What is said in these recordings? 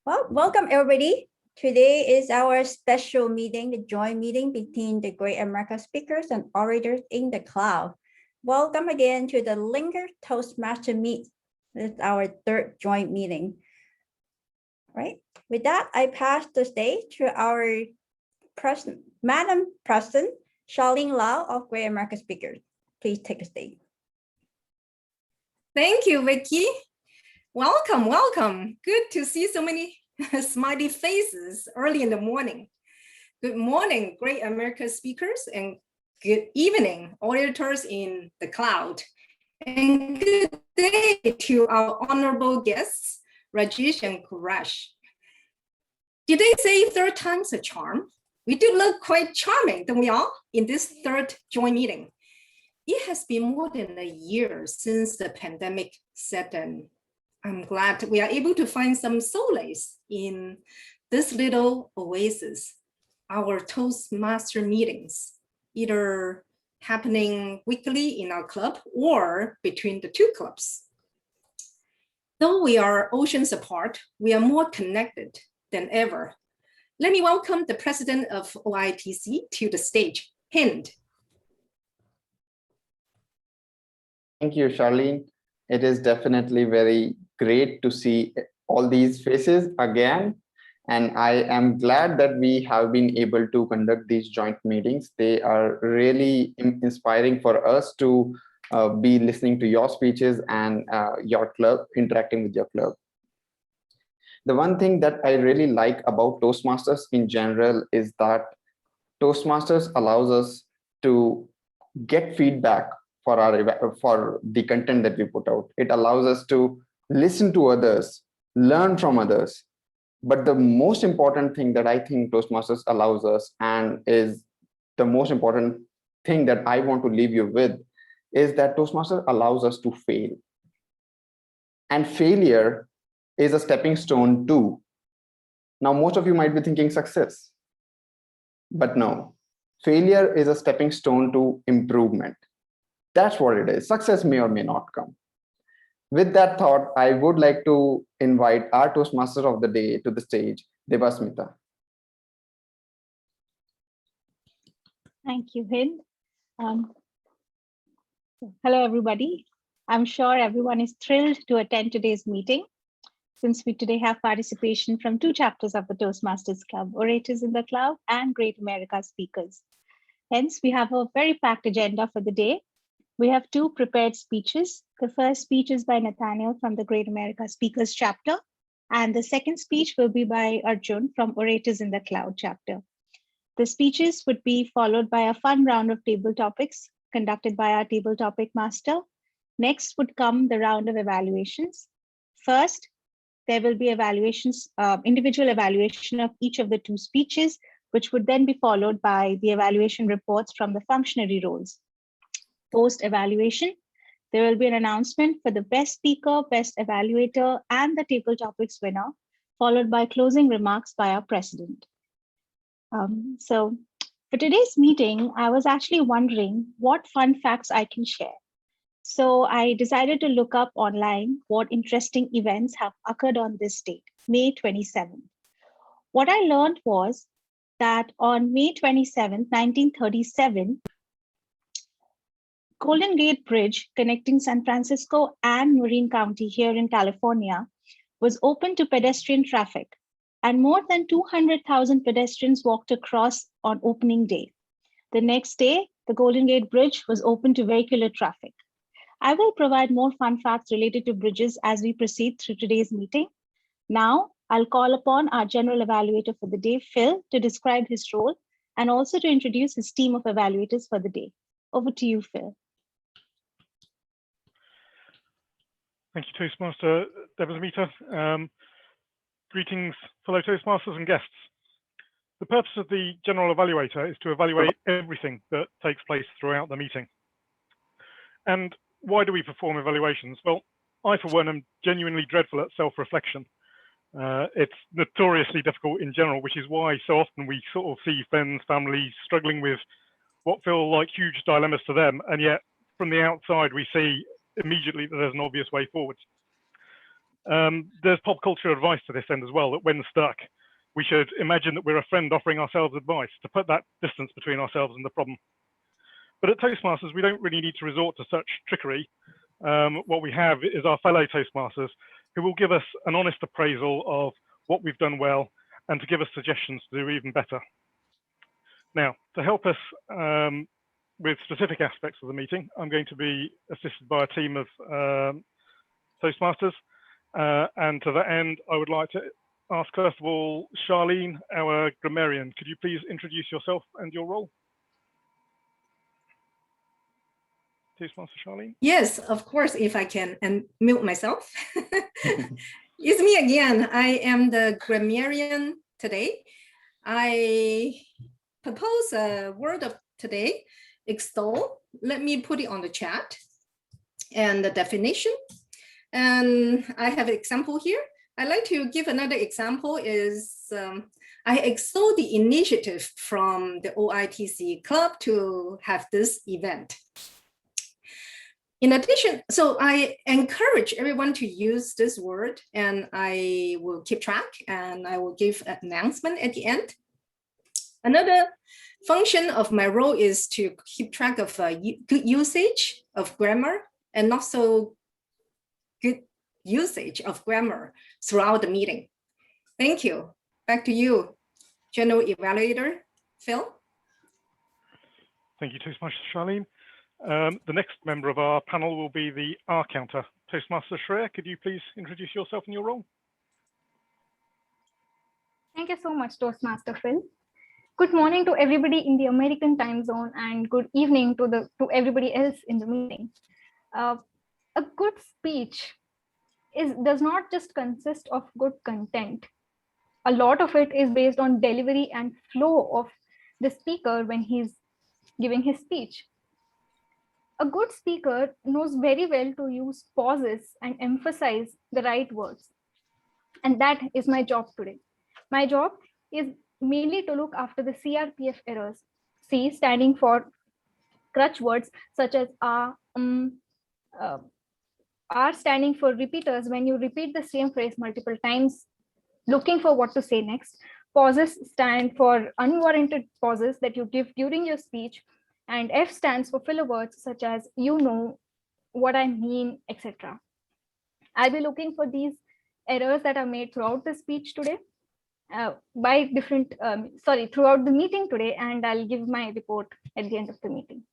Well, welcome everybody. Today is our special meeting, the joint meeting between the Great America speakers and orators in the cloud. Welcome again to the Linger Toastmaster Meet. This is our third joint meeting. All right. With that, I pass the stage to our Madam President, Charlene Luo of Great America Speakers. Please take a stage. Thank you, Vicky. Welcome, welcome. Good to see so many smiley faces early in the morning. Good morning, Great America speakers, and good evening, auditors in the cloud. And good day to our honorable guests, Rajesh and Kurash. Did they say third time's a charm? We do look quite charming, don't we all, in this third joint meeting? It has been more than a year since the pandemic set in. I'm glad we are able to find some solace in this little oasis, our Toastmaster meetings, either happening weekly in our club or between the two clubs. Though we are oceans apart, we are more connected than ever. Let me welcome the president of OitC to the stage, Hind. Thank you, Charlene. It is definitely very great to see all these faces again. And I am glad that we have been able to conduct these joint meetings. They are really inspiring for us to be listening to your speeches and your club, interacting with your club. The one thing that I really like about Toastmasters in general is that Toastmasters allows us to get feedback for the content that we put out. It allows us to listen to others, learn from others. But the most important thing that I think Toastmasters allows us, and is the most important thing that I want to leave you with, is that Toastmasters allows us to fail. And failure is a stepping stone too. Now, most of you might be thinking success, but no, failure is a stepping stone to improvement. That's what it is. Success may or may not come. With that thought, I would like to invite our Toastmaster of the day to the stage, Debasmita. Thank you, Hind. Hello, everybody. I'm sure everyone is thrilled to attend today's meeting, since we today have participation from two chapters of the Toastmasters Club, Orators in the Cloud and Great America Speakers. Hence, we have a very packed agenda for the day. We have two prepared speeches. The first speech is by Nathanael from the Great America Speakers chapter, and the second speech will be by Arjun from Orators in the Cloud chapter. The speeches would be followed by a fun round of table topics conducted by our table topic master. Next would come the round of evaluations. First, there will be evaluations, individual evaluation of each of the two speeches, which would then be followed by the evaluation reports from the functionary roles. Post-evaluation, there will be an announcement for the best speaker, best evaluator, and the table topics winner, followed by closing remarks by our president. So for today's meeting, I was actually wondering what fun facts I can share. So I decided to look up online what interesting events have occurred on this date, May 27th. What I learned was that on May 27th, 1937, Golden Gate Bridge connecting San Francisco and Marin County here in California was open to pedestrian traffic, and more than 200,000 pedestrians walked across on opening day. The next day, the Golden Gate Bridge was open to vehicular traffic. I will provide more fun facts related to bridges as we proceed through today's meeting. Now, I'll call upon our general evaluator for the day, Phil, to describe his role and also to introduce his team of evaluators for the day. Over to you, Phil. Thank you, Toastmaster Debasmita. Greetings, fellow Toastmasters and guests. The purpose of the General Evaluator is to evaluate everything that takes place throughout the meeting. And why do we perform evaluations? Well, I, for one, am genuinely dreadful at self-reflection. It's notoriously difficult in general, which is why so often we sort of see friends, families struggling with what feel like huge dilemmas to them, and yet from the outside we see immediately that there's an obvious way forward. There's pop culture advice to this end as well, that when stuck, we should imagine that we're a friend offering ourselves advice to put that distance between ourselves and the problem. But at Toastmasters, we don't really need to resort to such trickery. What we have is our fellow Toastmasters who will give us an honest appraisal of what we've done well and to give us suggestions to do even better. Now, to help us with specific aspects of the meeting, I'm going to be assisted by a team of Toastmasters. And to that end, I would like to ask, first of all, Charlene, our Grammarian, could you please introduce yourself and your role? Toastmaster Charlene? Yes, of course, if I can unmute myself. It's me again. I am the Grammarian today. I propose a word of today, extol. Let me put it on the chat and the definition. And I have an example here. I'd like to give another example is I extol the initiative from the OitC club to have this event. In addition, so I encourage everyone to use this word, and I will keep track and I will give an announcement at the end. Another function of my role is to keep track of good usage of grammar and not so good usage of grammar throughout the meeting. Thank you. Back to you, General Evaluator, Phil. Thank you, Toastmaster Charlene. The next member of our panel will be the AhCounter. Toastmaster Shreya, could you please introduce yourself and your role? Thank you so much, Toastmaster Phil. Good morning to everybody in the American time zone, and good evening to everybody else in the meeting. A good speech does not just consist of good content. A lot of it is based on delivery and flow of the speaker when he's giving his speech. A good speaker knows very well to use pauses and emphasize the right words. And that is my job today. My job is mainly to look after the CRPF errors. C standing for crutch words such as R standing for repeaters when you repeat the same phrase multiple times, looking for what to say next. Pauses stand for unwarranted pauses that you give during your speech. And F stands for filler words such as you know, what I mean, etc. I'll be looking for these errors that are made throughout the speech today, throughout the meeting today, and I'll give my report at the end of the meeting.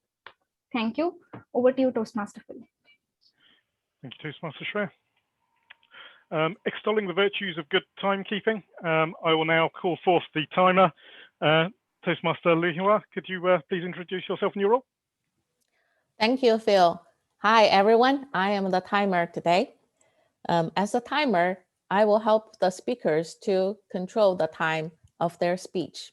Thank you. Over to you, Toastmaster Phil. Thank you, Toastmaster Shreya. Extolling the virtues of good timekeeping, I will now call forth the timer. Toastmaster Lihua, could you please introduce yourself and your role? Thank you, Phil. Hi, everyone. I am the timer today. As a timer, I will help the speakers to control the time of their speech.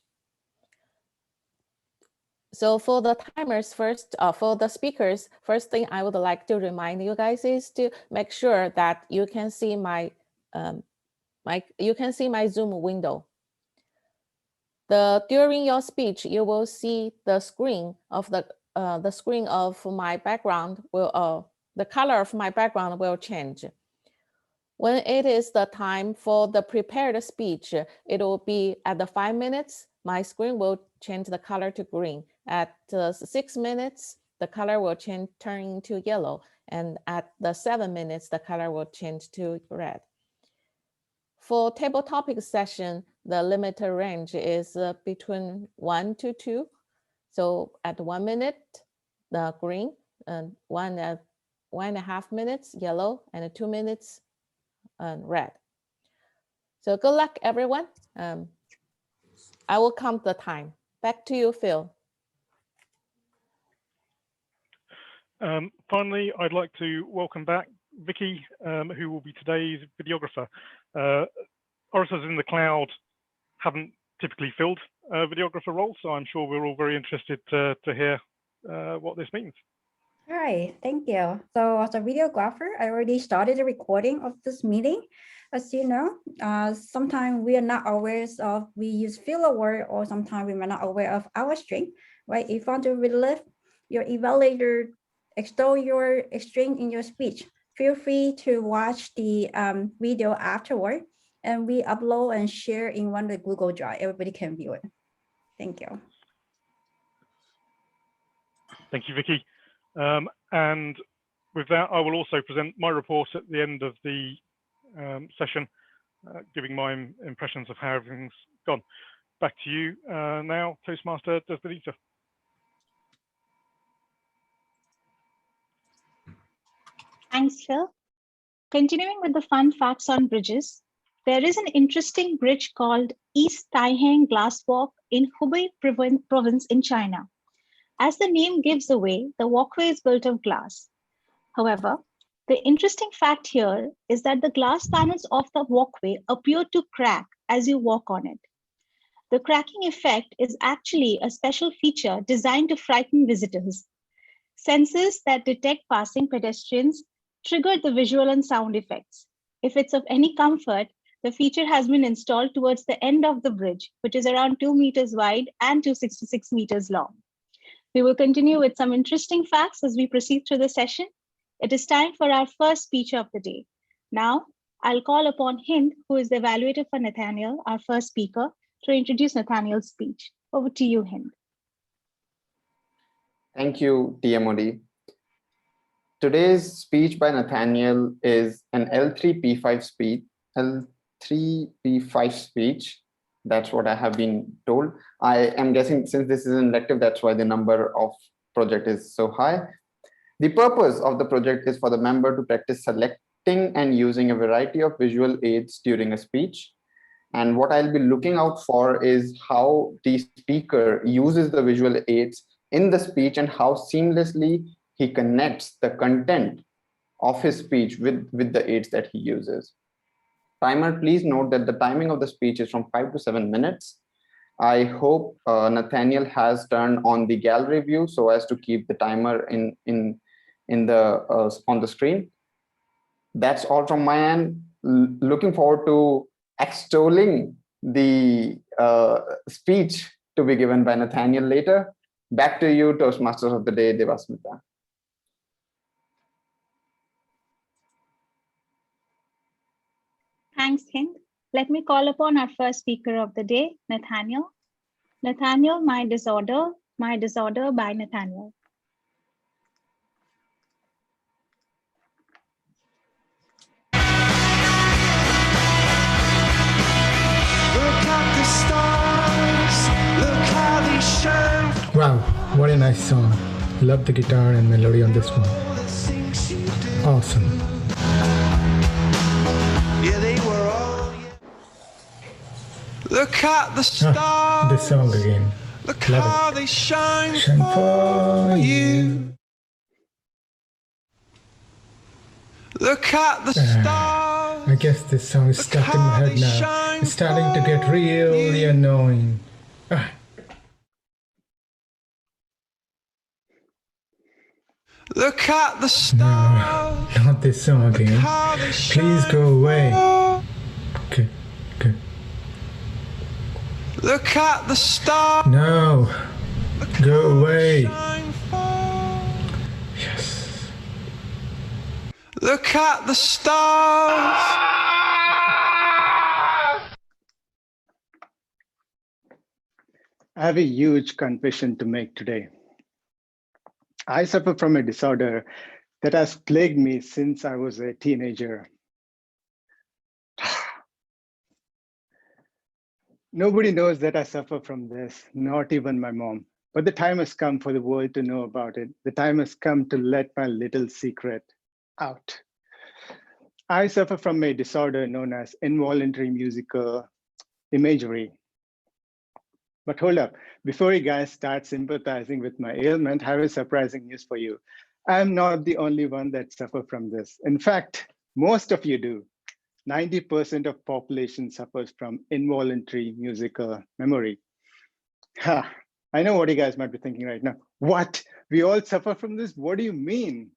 So for the timers first, for the speakers, first thing I would like to remind you guys is to make sure that you can see my Zoom window. During your speech, you will see the screen of my background will the color of my background will change. When it is the time for the prepared speech, it will be at the 5 minutes, my screen will change the color to green. At 6 minutes, the color will turn into yellow. And at the 7 minutes, the color will change to red. For table topic session, the limited range is between 1 to 2. So at 1 minute, the green, and 1.5 minutes, yellow, and 2 minutes, red. So good luck, everyone. I will count the time. Back to you, Phil. Finally, I'd like to welcome back Vicky, who will be today's videographer. Orators in the cloud haven't typically filled a videographer role, so I'm sure we're all very interested to hear what this means. All right, thank you. So as a videographer, I already started the recording of this meeting. As you know, sometimes we are not aware of, we use filler word, or sometimes we are not aware of our string, right? If you want to relive your evaluator, extol your string in your speech. Feel free to watch the video afterward, and we upload and share in one of the Google Drive. Everybody can view it. Thank you. Thank you, Vicky. And with that, I will also present my report at the end of the session, giving my impressions of how everything's gone. Back to you now, Toastmaster Debasmita. Thanks, Phil. Continuing with the fun facts on bridges, there is an interesting bridge called East Taihang Glass Walk in Hubei province in China. As the name gives away, the walkway is built of glass. However, the interesting fact here is that the glass panels of the walkway appear to crack as you walk on it. The cracking effect is actually a special feature designed to frighten visitors. Sensors that detect passing pedestrians trigger the visual and sound effects. If it's of any comfort, the feature has been installed towards the end of the bridge, which is around 2 meters wide and 266 meters long. We will continue with some interesting facts as we proceed through the session. It is time for our first speech of the day. Now, I'll call upon Hind, who is the evaluator for Nathanael, our first speaker, to introduce Nathanael's speech. Over to you, Hind. Thank you, TMoD. Today's speech by Nathanael is an L3P5 speech. That's what I have been told. I am guessing since this is an elective, that's why the number of project is so high. The purpose of the project is for the member to practice selecting and using a variety of visual aids during a speech. And what I'll be looking out for is how the speaker uses the visual aids in the speech and how seamlessly he connects the content of his speech with the aids that he uses. Timer, please note that the timing of the speech is from 5 to 7 minutes. I hope Nathanael has turned on the gallery view so as to keep the timer on the screen. That's all from my end. Looking forward to extolling the speech to be given by Nathanael later. Back to you, Toastmasters of the Day, Debasmita. Thanks, Hind. Let me call upon our first speaker of the day, Nathanael. Nathanael, My Disorder by Nathanael. Look at the stars, look how they shine. Wow, what a nice song. Love the guitar and melody on this one. Awesome. Yeah, they were all. Look at the stars. This song again. Look Love how it. they shine For you. Look at the stars. I guess this song is stuck in my head now. It's starting to get really annoying. Look at the No, stars. not this song again. How they Please shine go away. for- Okay, okay. Look at the stars. No, go away. Shine for- Yes. Look at the stars. I have a huge confession to make today. I suffer from a disorder that has plagued me since I was a teenager. Nobody knows that I suffer from this, not even my mom. But the time has come for the world to know about it. The time has come to let my little secret out. I suffer from a disorder known as involuntary musical imagery. But hold up, before you guys start sympathizing with my ailment, I have a surprising news for you. I'm not the only one that suffers from this. In fact, most of you do. 90% of population suffers from involuntary musical memory. Ha, I know what you guys might be thinking right now. What? We all suffer from this? What do you mean?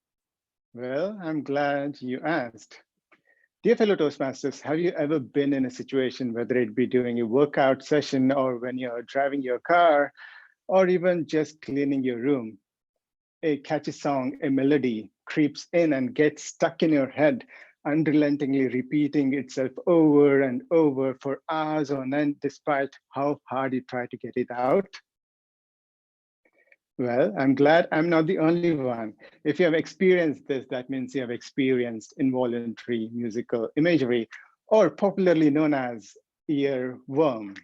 Well, I'm glad you asked. Dear fellow Toastmasters, have you ever been in a situation, whether it be during a workout session or when you're driving your car, or even just cleaning your room, a catchy song, a melody creeps in and gets stuck in your head, unrelentingly repeating itself over and over for hours on end, despite how hard you try to get it out? Well, I'm glad I'm not the only one. If you have experienced this, that means you have experienced involuntary musical imagery, or popularly known as earworm.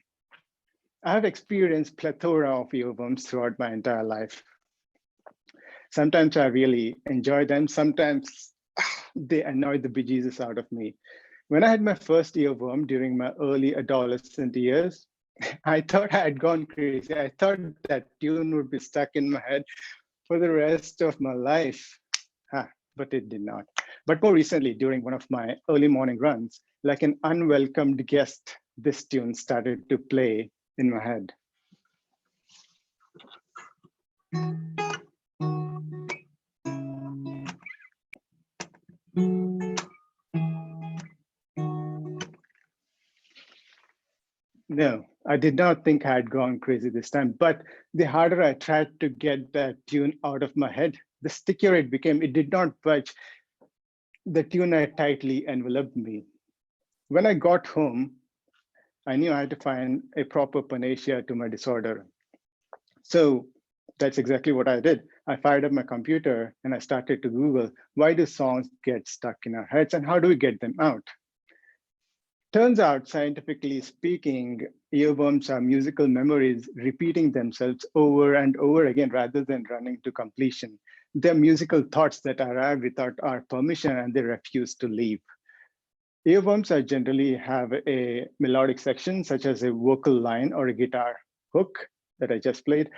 I have experienced plethora of earworms throughout my entire life. Sometimes I really enjoy them. Sometimes they annoy the bejesus out of me. When I had my first earworm during my early adolescent years, I thought I had gone crazy. I thought that tune would be stuck in my head for the rest of my life. But it did not. But more recently, during one of my early morning runs, like an unwelcomed guest, this tune started to play in my head. No, I did not think I had gone crazy this time, but the harder I tried to get that tune out of my head, the stickier it became. It did not budge. The tune had tightly enveloped me. When I got home, I knew I had to find a proper panacea to my disorder. So that's exactly what I did. I fired up my computer and I started to Google, why do songs get stuck in our heads and how do we get them out? Turns out, scientifically speaking, earworms are musical memories repeating themselves over and over again rather than running to completion. They're musical thoughts that arrive without our permission and they refuse to leave. Earworms are generally have a melodic section, such as a vocal line or a guitar hook that I just played.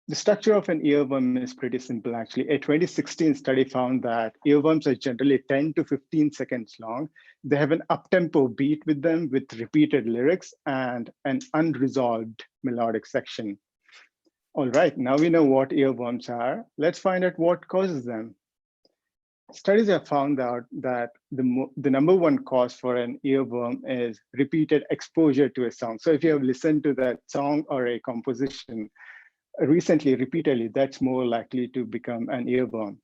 The structure of an earworm is pretty simple, actually. A 2016 study found that earworms are generally 10 to 15 seconds long. They have an up-tempo beat with them with repeated lyrics and an unresolved melodic section. All right, now we know what earworms are. Let's find out what causes them. Studies have found out that the number one cause for an earworm is repeated exposure to a song. So if you have listened to that song or a composition recently, repeatedly, that's more likely to become an earworm.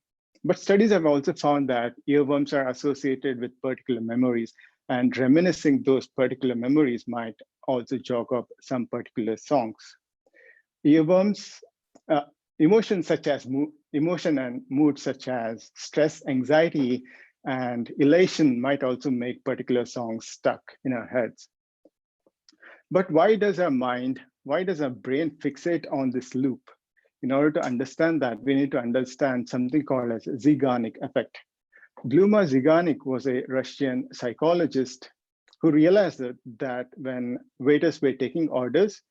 But studies have also found that earworms are associated with particular memories, and reminiscing those particular memories might also jog up some particular songs. Earworms, emotion and mood such as stress, anxiety, and elation might also make particular songs stuck in our heads. But why does our brain fixate on this loop? In order to understand that, we need to understand something called as Zeigarnik effect. Gluma Zeigarnik was a Russian psychologist who realized that when waiters were taking orders,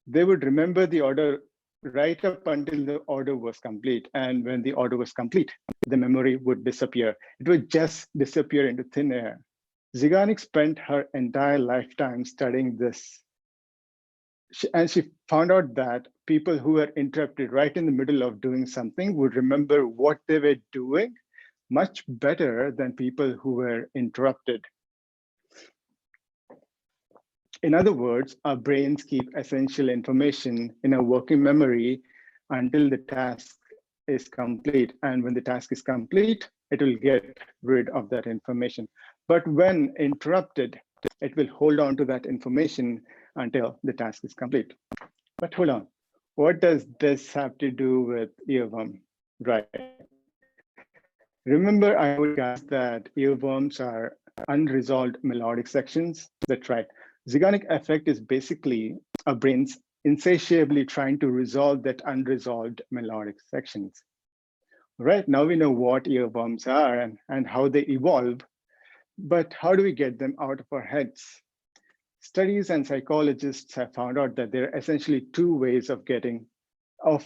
they would remember the order right up until the order was complete. And when the order was complete, the memory would disappear. It would just disappear into thin air. Zeigarnik spent her entire lifetime studying this. And she found out that people who were interrupted right in the middle of doing something would remember what they were doing much better than people who were interrupted. In other words, our brains keep essential information in a working memory until the task is complete. And when the task is complete, it will get rid of that information. But when interrupted, it will hold on to that information until the task is complete. But hold on, what does this have to do with earworm? Right. Remember, I told you guys that earworms are unresolved melodic sections. That's right. Zeigarnik effect is basically our brains insatiably trying to resolve that unresolved melodic sections. Right, now we know what earworms are and how they evolve, but how do we get them out of our heads? Studies and psychologists have found out that there are essentially two ways of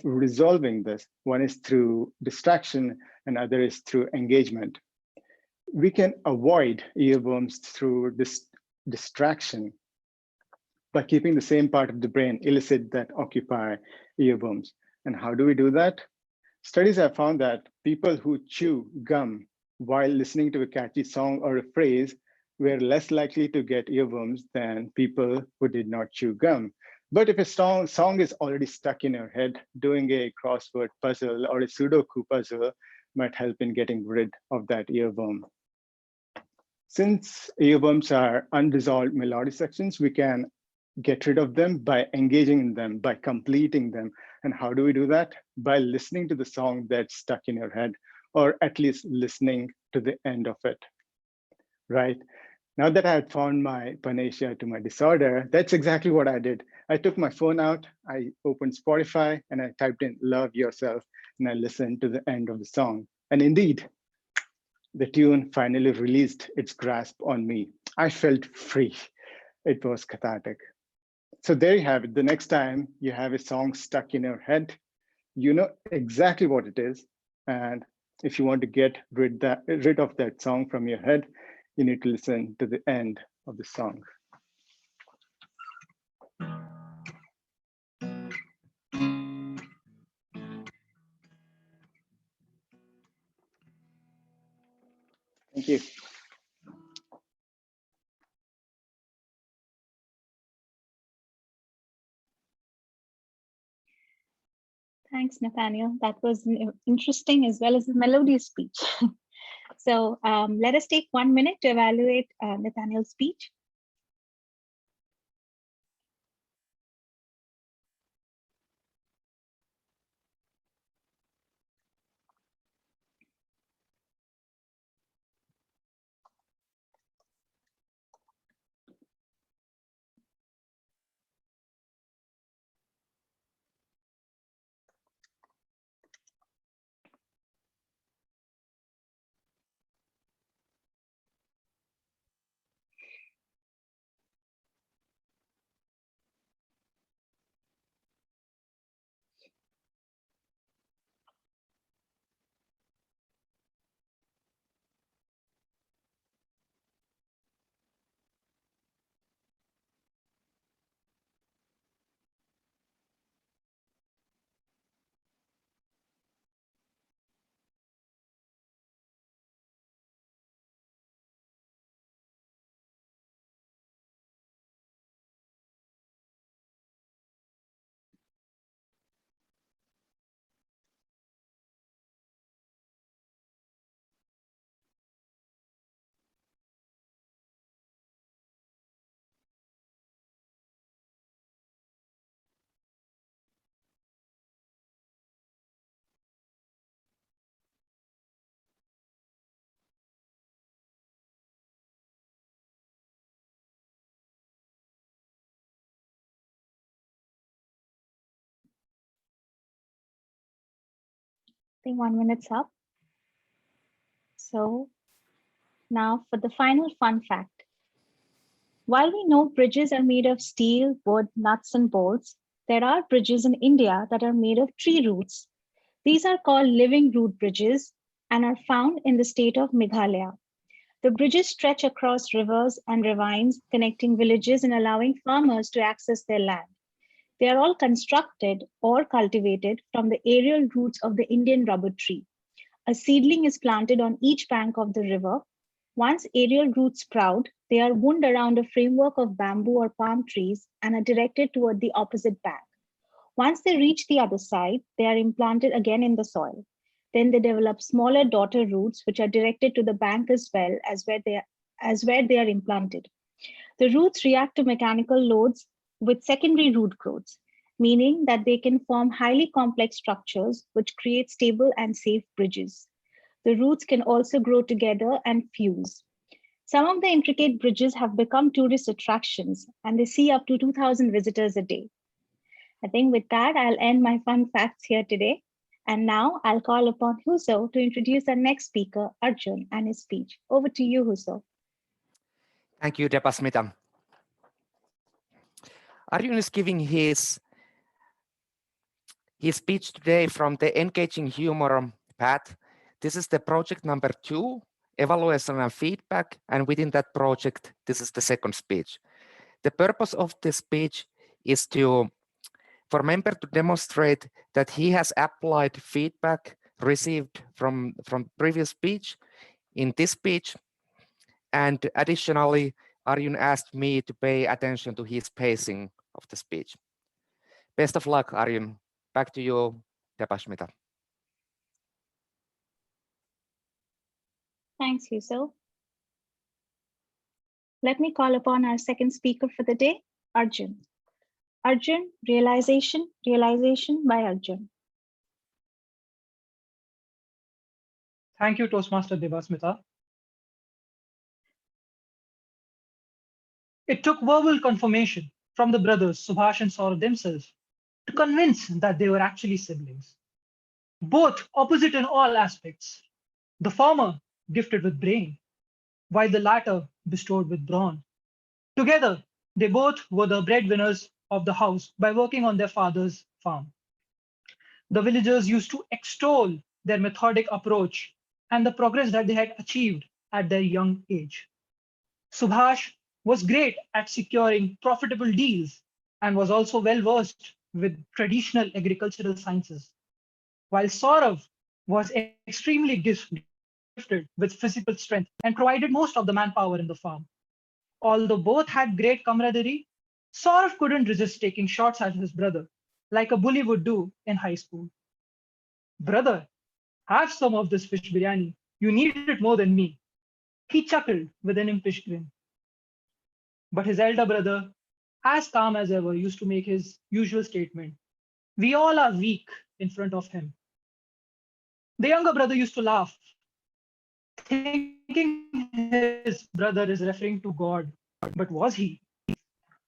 resolving this. One is through distraction and other is through engagement. We can avoid earworms through this distraction by keeping the same part of the brain illicit that occupy earworms. And how do we do that? Studies have found that people who chew gum while listening to a catchy song or a phrase were less likely to get earworms than people who did not chew gum. But if a song is already stuck in your head, doing a crossword puzzle or a Sudoku puzzle, might help in getting rid of that earworm. Since earworms are unresolved melodic sections, we can get rid of them by engaging in them, by completing them. And how do we do that? By listening to the song that's stuck in your head, or at least listening to the end of it, right? Now that I had found my panacea to my disorder, that's exactly what I did. I took my phone out, I opened Spotify, and I typed in "Love Yourself," and I listened to the end of the song. And indeed, the tune finally released its grasp on me. I felt free. It was cathartic. So there you have it. The next time you have a song stuck in your head, you know exactly what it is. And if you want to get rid of that song from your head, you need to listen to the end of the song. Thank you. Thanks, Nathanael. That was interesting as well as a melodious speech. So let us take 1 minute to evaluate Nathanael's speech. I think 1 minute's up. So now for the final fun fact. While we know bridges are made of steel, wood, nuts, and bolts, there are bridges in India that are made of tree roots. These are called living root bridges and are found in the state of Meghalaya. The bridges stretch across rivers and ravines, connecting villages and allowing farmers to access their land. They are all constructed or cultivated from the aerial roots of the Indian rubber tree. A seedling is planted on each bank of the river. Once aerial roots sprout, they are wound around a framework of bamboo or palm trees and are directed toward the opposite bank. Once they reach the other side, they are implanted again in the soil. Then they develop smaller daughter roots, which are directed to the bank as well as where they are implanted. The roots react to mechanical loads with secondary root growths, meaning that they can form highly complex structures which create stable and safe bridges. The roots can also grow together and fuse. Some of the intricate bridges have become tourist attractions, and they see up to 2,000 visitors a day. I think with that, I'll end my fun facts here today. And now I'll call upon Juuso to introduce our next speaker, Arjun, and his speech. Over to you, Juuso. Thank you, Debasmita. Arjun is giving his speech today from the Engaging Humor path. This is the project number 2, evaluation and feedback. And within that project, this is the second speech. The purpose of this speech is for member to demonstrate that he has applied feedback received from previous speech in this speech. And additionally, Arjun asked me to pay attention to his pacing of the speech. Best of luck, Arjun. Back to you, Debasmita. Thanks, Juuso. Let me call upon our second speaker for the day, Arjun. Arjun, realization by Arjun. Thank you, Toastmaster Debasmita. It took verbal confirmation from the brothers Subhash and Saurav themselves to convince that they were actually siblings. Both opposite in all aspects. The former gifted with brain, while the latter bestowed with brawn. Together, they both were the breadwinners of the house by working on their father's farm. The villagers used to extol their methodic approach and the progress that they had achieved at their young age. Subhash was great at securing profitable deals and was also well versed with traditional agricultural sciences, while Saurav was extremely gifted with physical strength and provided most of the manpower in the farm. Although both had great camaraderie, Saurav couldn't resist taking shots at his brother, like a bully would do in high school. Brother, have some of this fish biryani. You need it more than me. He chuckled with an impish grin. But his elder brother, as calm as ever, used to make his usual statement. We all are weak in front of him. The younger brother used to laugh, thinking his brother is referring to God. But was he?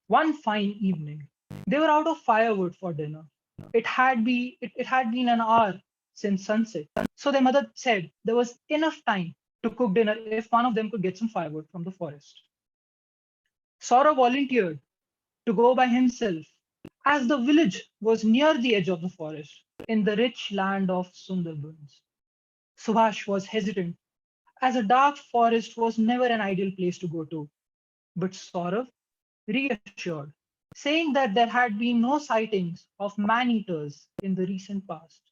One fine evening, they were out of firewood for dinner. It had been an hour since sunset, so their mother said there was enough time to cook dinner if one of them could get some firewood from the forest. Saurav volunteered to go by himself, as the village was near the edge of the forest in the rich land of Sundarbans. Subhash was hesitant, as a dark forest was never an ideal place to go to. But Saurav reassured, saying that there had been no sightings of man-eaters in the recent past.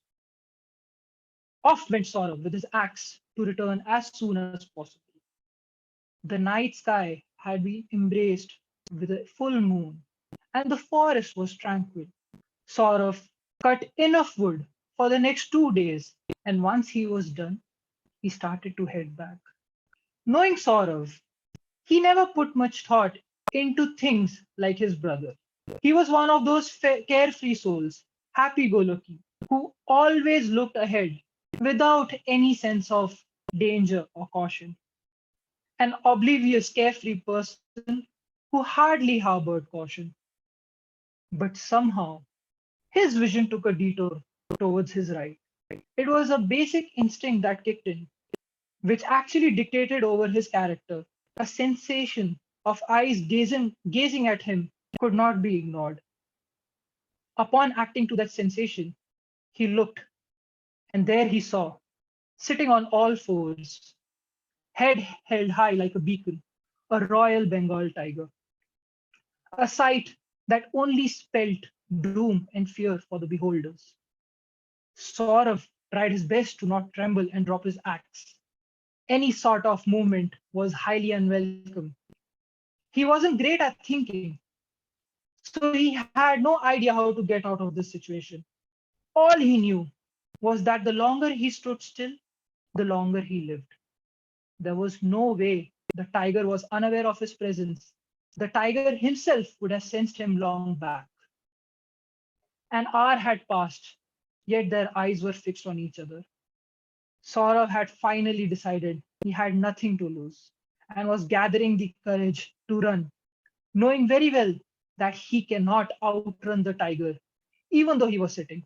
Off went Saurav with his axe to return as soon as possible. The night sky had been embraced with a full moon, and the forest was tranquil. Saurav cut enough wood for the next 2 days, and once he was done, he started to head back. Knowing Saurav, he never put much thought into things like his brother. He was one of those carefree souls, happy-go-lucky, who always looked ahead without any sense of danger or caution. An oblivious, carefree person who hardly harbored caution. But somehow, his vision took a detour towards his right. It was a basic instinct that kicked in, which actually dictated over his character. A sensation of eyes gazing at him could not be ignored. Upon acting to that sensation, he looked, and there he saw, sitting on all fours, head held high like a beacon, a Royal Bengal tiger. A sight that only spelt doom and fear for the beholders. Saurav tried his best to not tremble and drop his axe. Any sort of movement was highly unwelcome. He wasn't great at thinking, so he had no idea how to get out of this situation. All he knew was that the longer he stood still, the longer he lived. There was no way the tiger was unaware of his presence. The tiger himself would have sensed him long back. An hour had passed, yet their eyes were fixed on each other. Saurav had finally decided he had nothing to lose and was gathering the courage to run, knowing very well that he cannot outrun the tiger, even though he was sitting.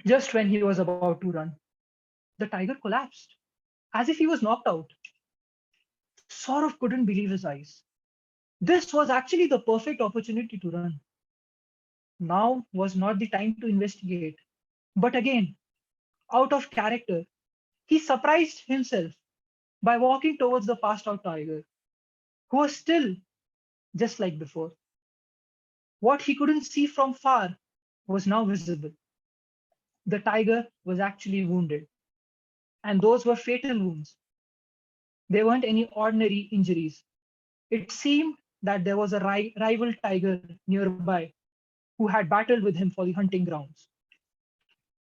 Just when he was about to run, the tiger collapsed, as if he was knocked out. Saurav couldn't believe his eyes. This was actually the perfect opportunity to run. Now was not the time to investigate. But again, out of character, he surprised himself by walking towards the passed out tiger, who was still just like before. What he couldn't see from far was now visible. The tiger was actually wounded, and those were fatal wounds. They weren't any ordinary injuries. It seemed that there was a rival tiger nearby who had battled with him for the hunting grounds.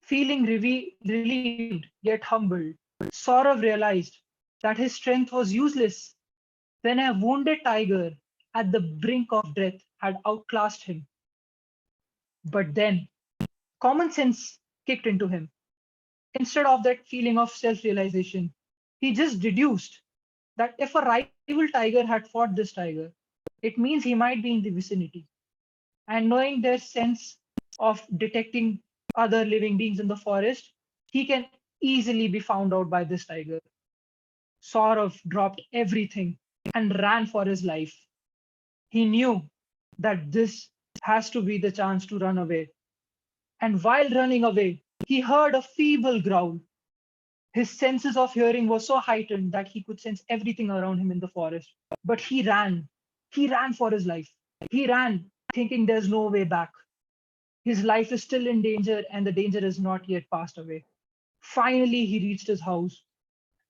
Feeling relieved yet humbled, Saurav realized that his strength was useless when a wounded tiger at the brink of death had outclassed him. But then common sense kicked into him. Instead of that feeling of self-realization, he just deduced that if a rival tiger had fought this tiger, it means he might be in the vicinity. And knowing their sense of detecting other living beings in the forest, he can easily be found out by this tiger. Saurav dropped everything and ran for his life. He knew that this has to be the chance to run away. And while running away, he heard a feeble growl. His senses of hearing were so heightened that he could sense everything around him in the forest. But he ran. He ran for his life. He ran thinking there's no way back. His life is still in danger and the danger is not yet passed away. Finally, he reached his house.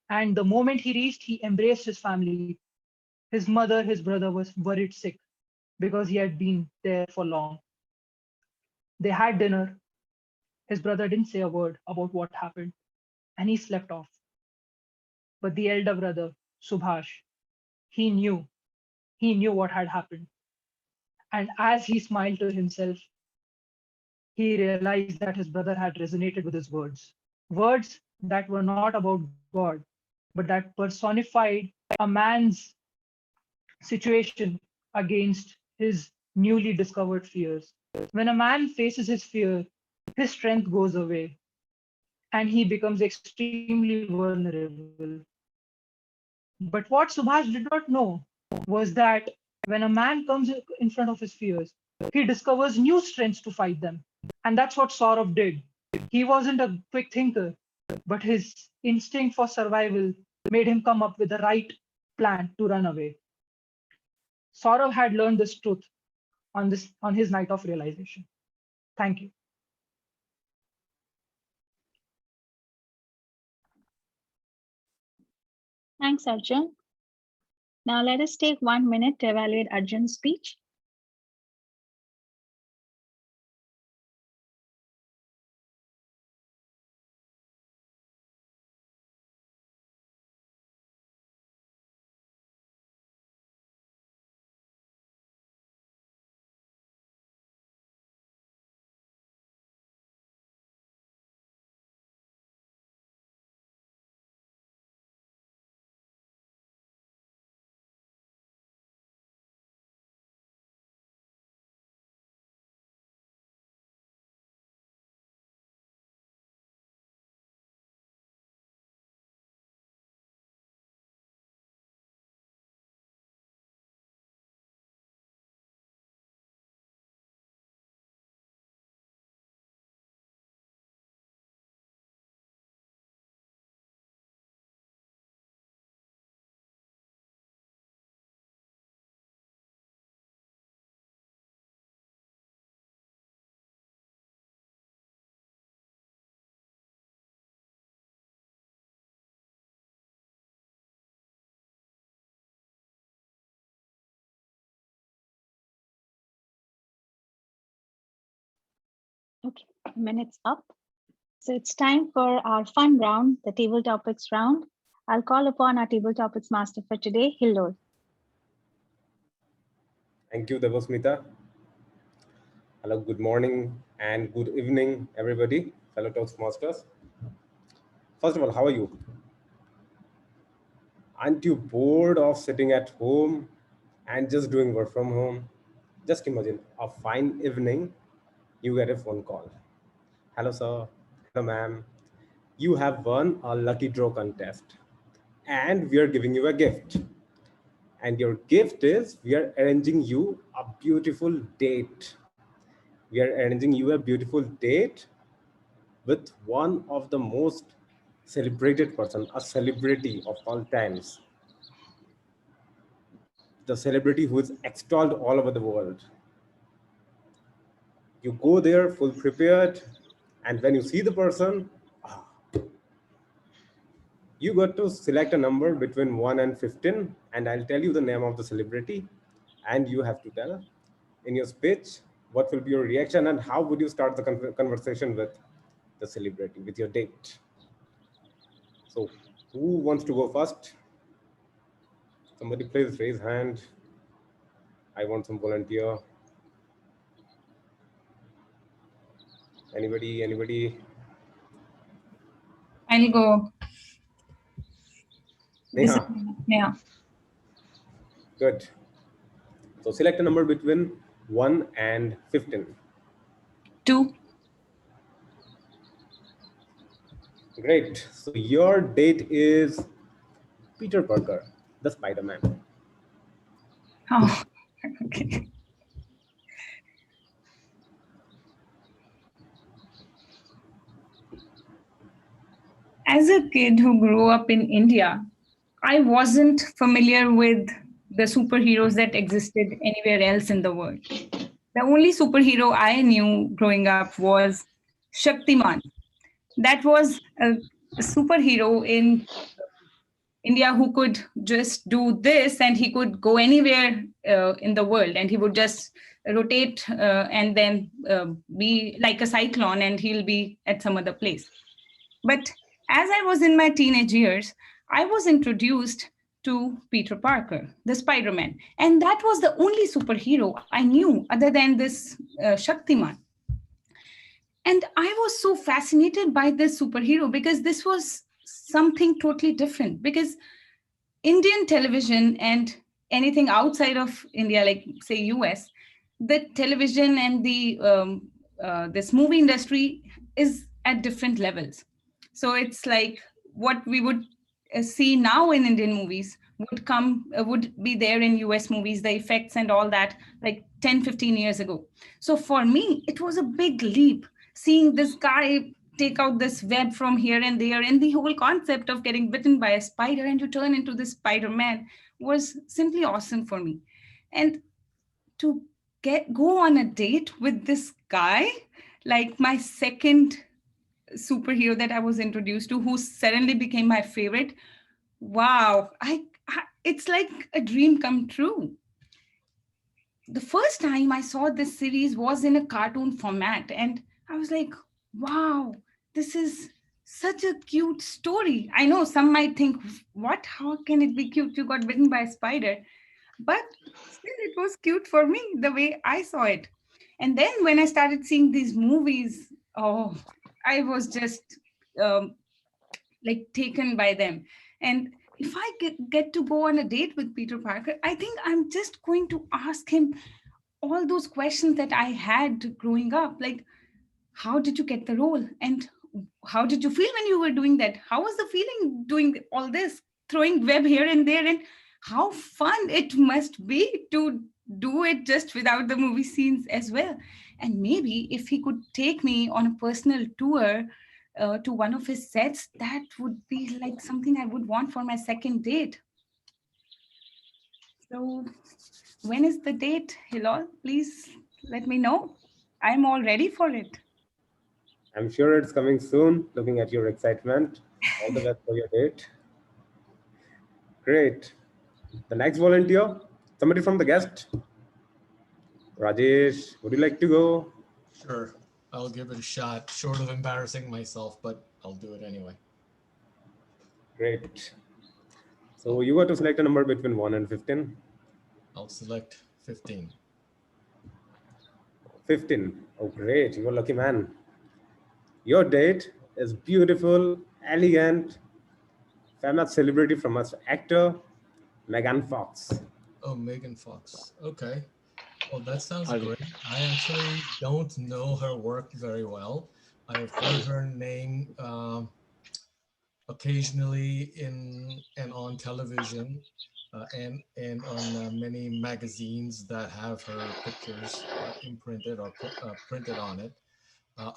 And the moment he reached, he embraced his family. His mother, his brother was worried sick because he had been there for long. They had dinner. His brother didn't say a word about what happened, and he slept off. But the elder brother, Subhash, he knew what had happened. And as he smiled to himself, he realized that his brother had resonated with his words. Words that were not about God, but that personified a man's situation against his newly discovered fears. When a man faces his fear, his strength goes away and he becomes extremely vulnerable. But what Subhash did not know was that when a man comes in front of his fears, he discovers new strengths to fight them. And that's what Saurav did. He wasn't a quick thinker, but his instinct for survival made him come up with the right plan to run away. Saurav had learned this truth on his night of realization. Thank you. Thanks, Arjun. Now let us take 1 minute to evaluate Arjun's speech. Okay, minutes up. So it's time for our fun round, the table topics round. I'll call upon our table topics master for today, Hillol. Thank you, Debasmita. Hello, good morning and good evening, everybody, fellow Toastmasters. First of all, how are you? Aren't you bored of sitting at home and just doing work from home? Just imagine a fine evening, you get a phone call. Hello, sir. Hello, ma'am. You have won a lucky draw contest and we are giving you a gift. And your gift is we are arranging you a beautiful date. We are arranging you a beautiful date with one of the most celebrated person, a celebrity of all times. The celebrity who is extolled all over the world. You go there full prepared, and when you see the person, you got to select a number between 1 and 15, and I'll tell you the name of the celebrity, and you have to tell in your speech what will be your reaction and how would you start the conversation with the celebrity, with your date. So who wants to go first? Somebody please raise hand. I want some volunteer. Anybody? I'll go. This is Neha. Neha. Good. So select a number between 1 and 15. 2. Great. So your date is Peter Parker, the Spider-Man. Oh, okay. As a kid who grew up in India, I wasn't familiar with the superheroes that existed anywhere else in the world. The only superhero I knew growing up was Shaktiman. That was a superhero in India who could just do this and he could go anywhere in the world and he would just rotate and then be like a cyclone and he'll be at some other place. But as I was in my teenage years, I was introduced to Peter Parker, the Spider-Man. And that was the only superhero I knew other than this Shaktiman. And I was so fascinated by this superhero because this was something totally different. Because Indian television and anything outside of India, like say US, the television and the this movie industry is at different levels. So it's like what we would see now in Indian movies would be there in US movies, the effects and all that, like 10, 15 years ago. So for me, it was a big leap seeing this guy take out this web from here and there, and the whole concept of getting bitten by a spider and you turn into this Spider-Man was simply awesome for me. And to go on a date with this guy, like my second superhero that I was introduced to, who suddenly became my favorite, wow, it's like a dream come true. The first time I saw this series was in a cartoon format, and I was like, wow, this is such a cute story. I know some might think, what? How can it be cute? You got bitten by a spider. But still, it was cute for me, the way I saw it. And then when I started seeing these movies, oh, I was just like taken by them. And if I get to go on a date with Peter Parker, I think I'm just going to ask him all those questions that I had growing up, like, how did you get the role? And how did you feel when you were doing that? How was the feeling doing all this, throwing web here and there? And how fun it must be to do it just without the movie scenes as well. And maybe if he could take me on a personal tour to one of his sets, that would be like something I would want for my second date. So when is the date, Hillol? Please let me know. I'm all ready for it. I'm sure it's coming soon, looking at your excitement. All the best for your date. Great. The next volunteer, somebody from the guest. Rajesh, would you like to go? Sure, I'll give it a shot, short of embarrassing myself, but I'll do it anyway. Great. So you got to select a number between 1 and 15. I'll select 15. 15. Oh, great. You're a lucky man. Your date is beautiful, elegant, famous celebrity from us, actor Megan Fox. Oh, Megan Fox. Okay. Well, that sounds great. I actually don't know her work very well. I've heard her name occasionally in and on television and on many magazines that have her pictures imprinted or printed on it.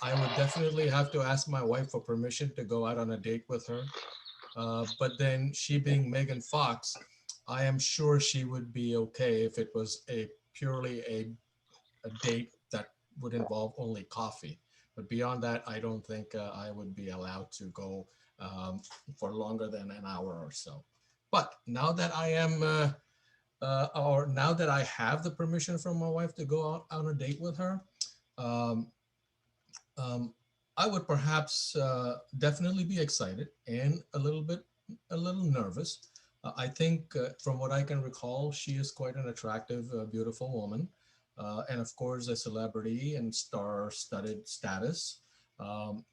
I would definitely have to ask my wife for permission to go out on a date with her. But then she being Megan Fox, I am sure she would be okay if it was purely a date that would involve only coffee. But beyond that, I don't think I would be allowed to go for longer than an hour or so. But now that I am, or now that I have the permission from my wife to go out on a date with her, I would perhaps definitely be excited and a little nervous. I think from what I can recall, she is quite an attractive, beautiful woman. And of course, a celebrity and star-studded status,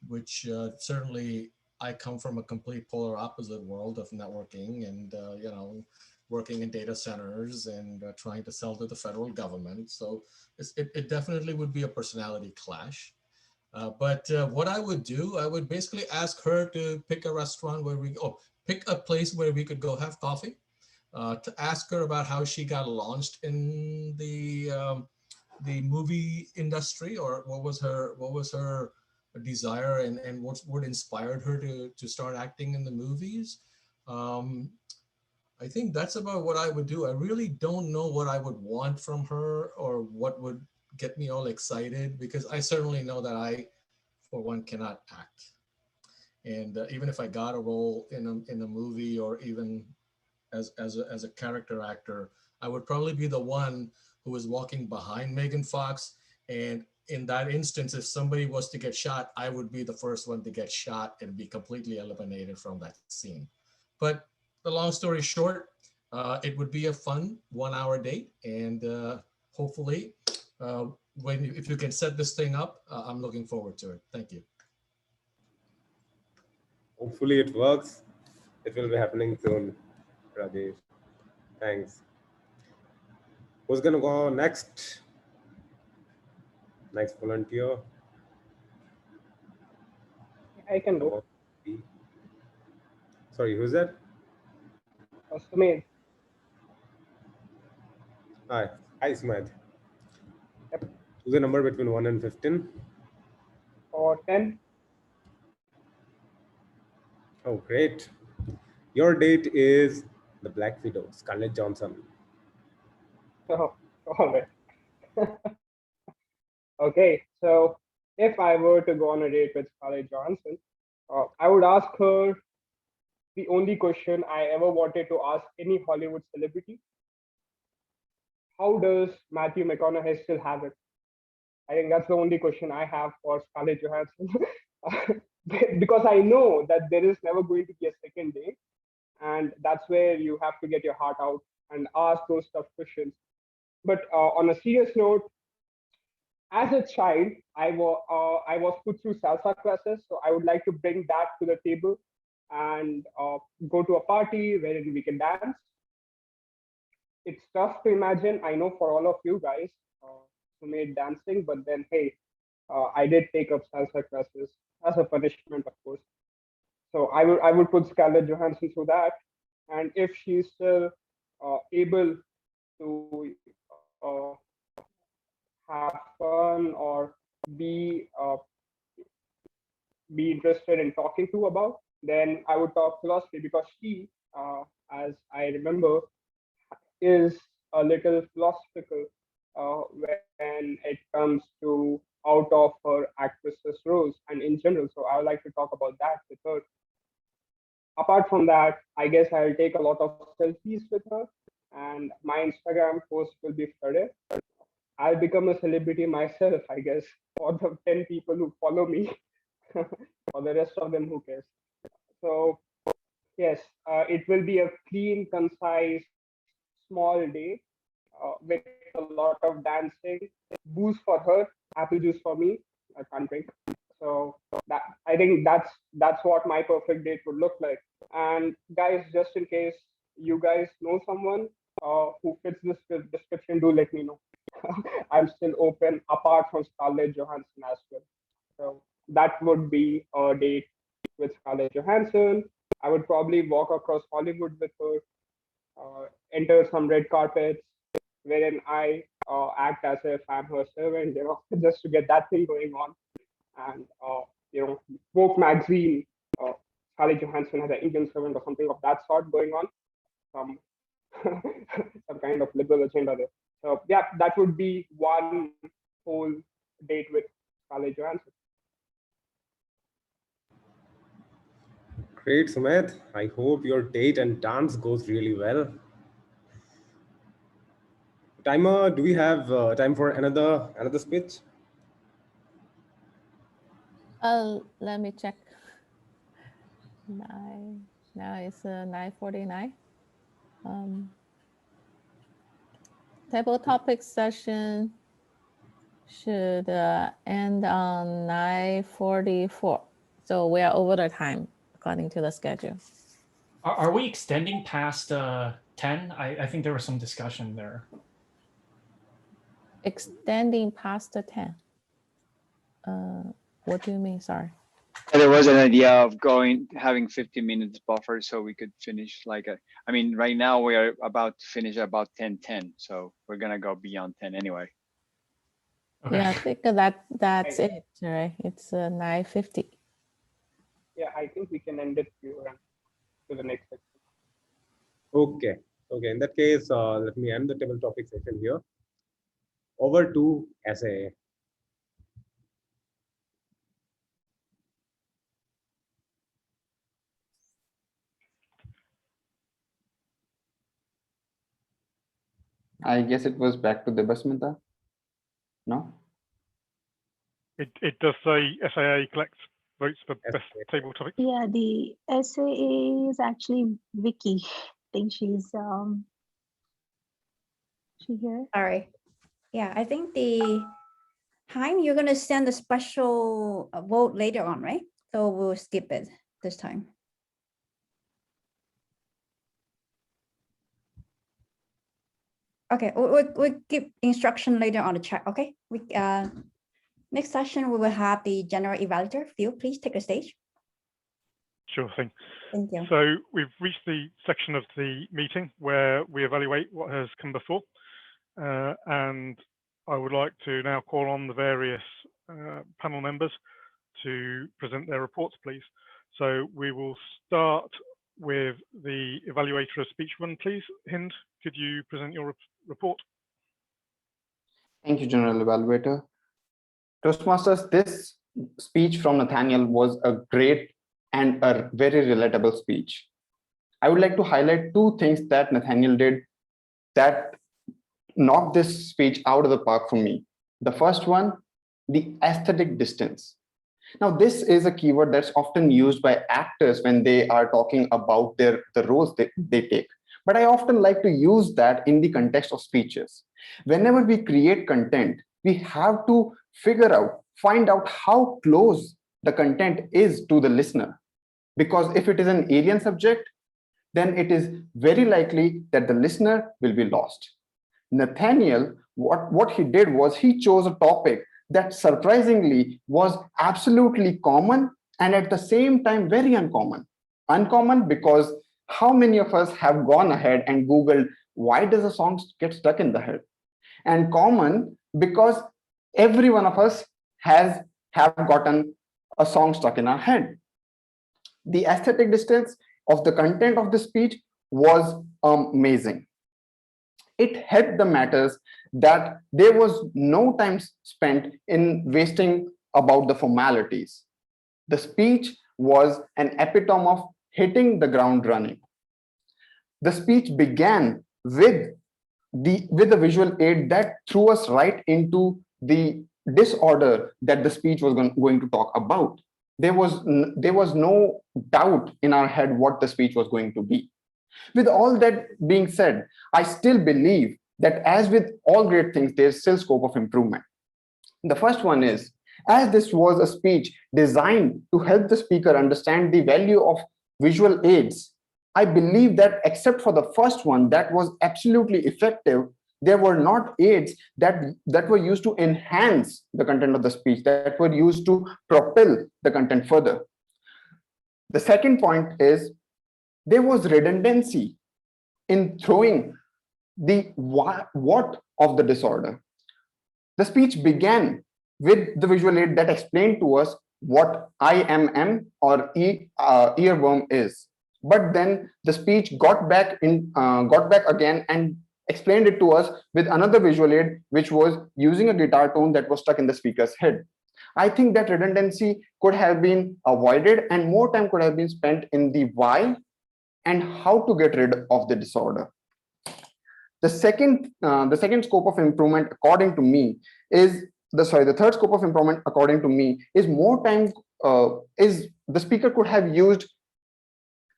which certainly I come from a complete polar opposite world of networking and, you know, working in data centers and trying to sell to the federal government. So it definitely would be a personality clash. But what I would do, I would basically ask her to pick a restaurant where pick a place where we could go have coffee, to ask her about how she got launched in the movie industry, or what was her desire and what inspired her to start acting in the movies. I think that's about what I would do. I really don't know what I would want from her or what would get me all excited, because I certainly know that I, for one, cannot act. And even if I got a role in a movie, or even as a character actor, I would probably be the one who was walking behind Megan Fox. And in that instance, if somebody was to get shot, I would be the first one to get shot and be completely eliminated from that scene. But the long story short, it would be a fun 1 hour date. And hopefully, if you can set this thing up, I'm looking forward to it. Thank you. Hopefully it works. It will be happening soon, Rajesh. Thanks. Who's gonna go next? Next volunteer. I can go. Sorry, who's that? Sumedh. Hi, Sumedh. Yep. Choose a number between 1 and 15. Or 10. Oh, great. Your date is the Black Widow, Scarlett Johansson. Oh, all right. Okay, so if I were to go on a date with Scarlett Johansson, I would ask her the only question I ever wanted to ask any Hollywood celebrity. How does Matthew McConaughey still have it? I think that's the only question I have for Scarlett Johansson. Because I know that there is never going to be a second date. And that's where you have to get your heart out and ask those tough questions. But on a serious note, as a child, I was put through salsa classes. So I would like to bring that to the table and go to a party wherein we can dance. It's tough to imagine, I know, for all of you guys who made dancing, but then, hey, I did take up salsa classes as a punishment, of course. So I would put Scarlett Johansson through that. And if she's still able to have fun or be interested in talking to about, then I would talk philosophy, because she, as I remember, is a little philosophical when it comes to out of her actress's roles and in general. So I would like to talk about that with her. Apart from that, I guess I'll take a lot of selfies with her, and my Instagram post will be flooded. I'll become a celebrity myself, I guess, for the 10 people who follow me. For the rest of them, who cares? So yes, it will be a clean, concise, small day with a lot of dancing. Booze for her, apple juice for me. I can't drink. So that, I think that's what my perfect date would look like. And guys, just in case you guys know someone who fits this description, do let me know. I'm still open apart from Scarlett Johansson as well. So that would be a date with Scarlett Johansson. I would probably walk across Hollywood with her, enter some red carpets, wherein I act as if I'm her servant, just to get that thing going on. And Vogue magazine, Scarlett Johansson has an Indian servant or something of that sort going on. Some some kind of liberal agenda there. So yeah, that would be one whole date with Scarlett Johansson. Great, Sumedh. I hope your date and dance goes really well. Timer, do we have time for another speech? Let me check. Now it's 9:49. Table topic session should end on 9:44. So we are over the time according to the schedule. Are we extending past 10? I think there was some discussion there. Extending past the 10. What do you mean? Sorry. There was an idea of having 50 minutes buffer so we could finish I mean, right now we are about to finish about 10:10, so we're gonna go beyond 10 anyway. Okay. Yeah, I think that's it, right? It's 9:50. Yeah, I think we can end it to the next section. Okay. Okay. In that case, let me end the table topic session here. Over to essay. I guess it was back to Debasmita. No? It does say SAA collects votes for best table topic. Yeah, the SAA is actually Vicky. I think she's she here. Sorry. Yeah, I think the time you're gonna send a special vote later on, right? So we'll skip it this time. Okay, we'll give instruction later on the chat. Okay, next session we will have the general evaluator. Phil, please take the stage. Sure thing. Thank you. So we've reached the section of the meeting where we evaluate what has come before, and I would like to now call on the various panel members to present their reports, please. So we will start with the evaluator of speech one, please. Hind, could you present your report? Thank you, General Evaluator. Toastmasters, this speech from Nathanael was a great and a very relatable speech. I would like to highlight two things that Nathanael did that knocked this speech out of the park for me. The first one, the aesthetic distance. Now, this is a keyword that's often used by actors when they are talking about the roles they take. But I often like to use that in the context of speeches. Whenever we create content, we have to find out how close the content is to the listener. Because if it is an alien subject, then it is very likely that the listener will be lost. Nathanael, what he did was he chose a topic that surprisingly was absolutely common and at the same time very uncommon. Uncommon because how many of us have gone ahead and Googled, why does a song get stuck in the head? And common because every one of us have gotten a song stuck in our head. The aesthetic distance of the content of the speech was amazing. It helped the matters that there was no time spent in wasting about the formalities. The speech was an epitome of hitting the ground running. The speech began with the visual aid that threw us right into the disorder that the speech was going to talk about. There was no doubt in our head what the speech was going to be. With all that being said, I still believe that as with all great things, there's still scope of improvement. The first one is, as this was a speech designed to help the speaker understand the value of visual aids, I believe that except for the first one that was absolutely effective, there were not aids that were used to enhance the content of the speech, that were used to propel the content further. The second point is, there was redundancy in throwing the what of the disorder. The speech began with the visual aid that explained to us what IMM or earworm is. But then the speech got back again and explained it to us with another visual aid, which was using a guitar tone that was stuck in the speaker's head. I think that redundancy could have been avoided and more time could have been spent in the why and how to get rid of the disorder. The second scope of improvement, according to me, is the third scope of improvement, according to me, is more time. Is the speaker could have used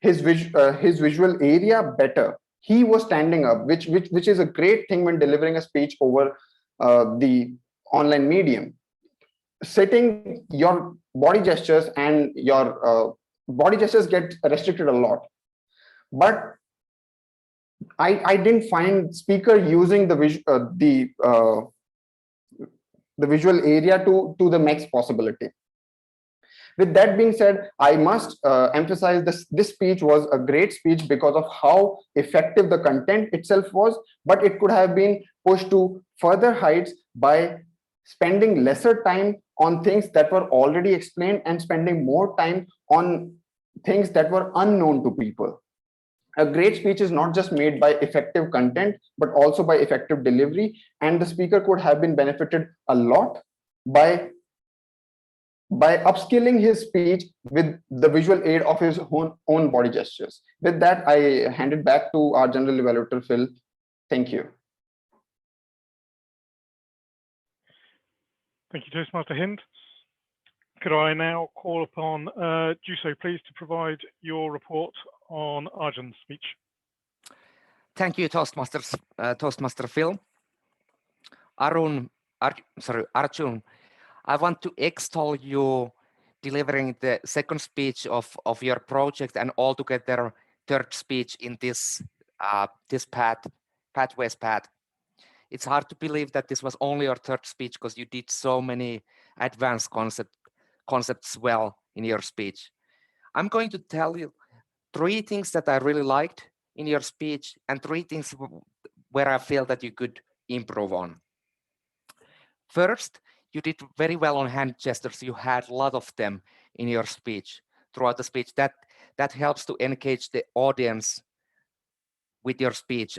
his visual area better. he was standing up, which is a great thing when delivering a speech over the online medium. Sitting, your body gestures and your body gestures get restricted a lot. But I didn't find speaker using the visual area to the max possibility. With that being said, I must emphasize this speech was a great speech because of how effective the content itself was, but it could have been pushed to further heights by spending lesser time on things that were already explained and spending more time on things that were unknown to people. A great speech is not just made by effective content, but also by effective delivery, and the speaker could have been benefited a lot by upskilling his speech with the visual aid of his own body gestures. With that, I hand it back to our general evaluator, Phil. Thank you. Thank you, Toastmaster Hind. Could I now call upon Juuso, please, to provide your report on Arjun's speech? Thank you, Toastmaster Phil. Arjun, I want to extol you delivering the second speech of your project and altogether third speech in this pathways path. It's hard to believe that this was only your third speech because you did so many advanced concepts well in your speech. I'm going to tell you 3 things that I really liked in your speech and 3 things where I feel that you could improve on. First, you did very well on hand gestures. You had a lot of them in your speech, throughout the speech. That helps to engage the audience with your speech.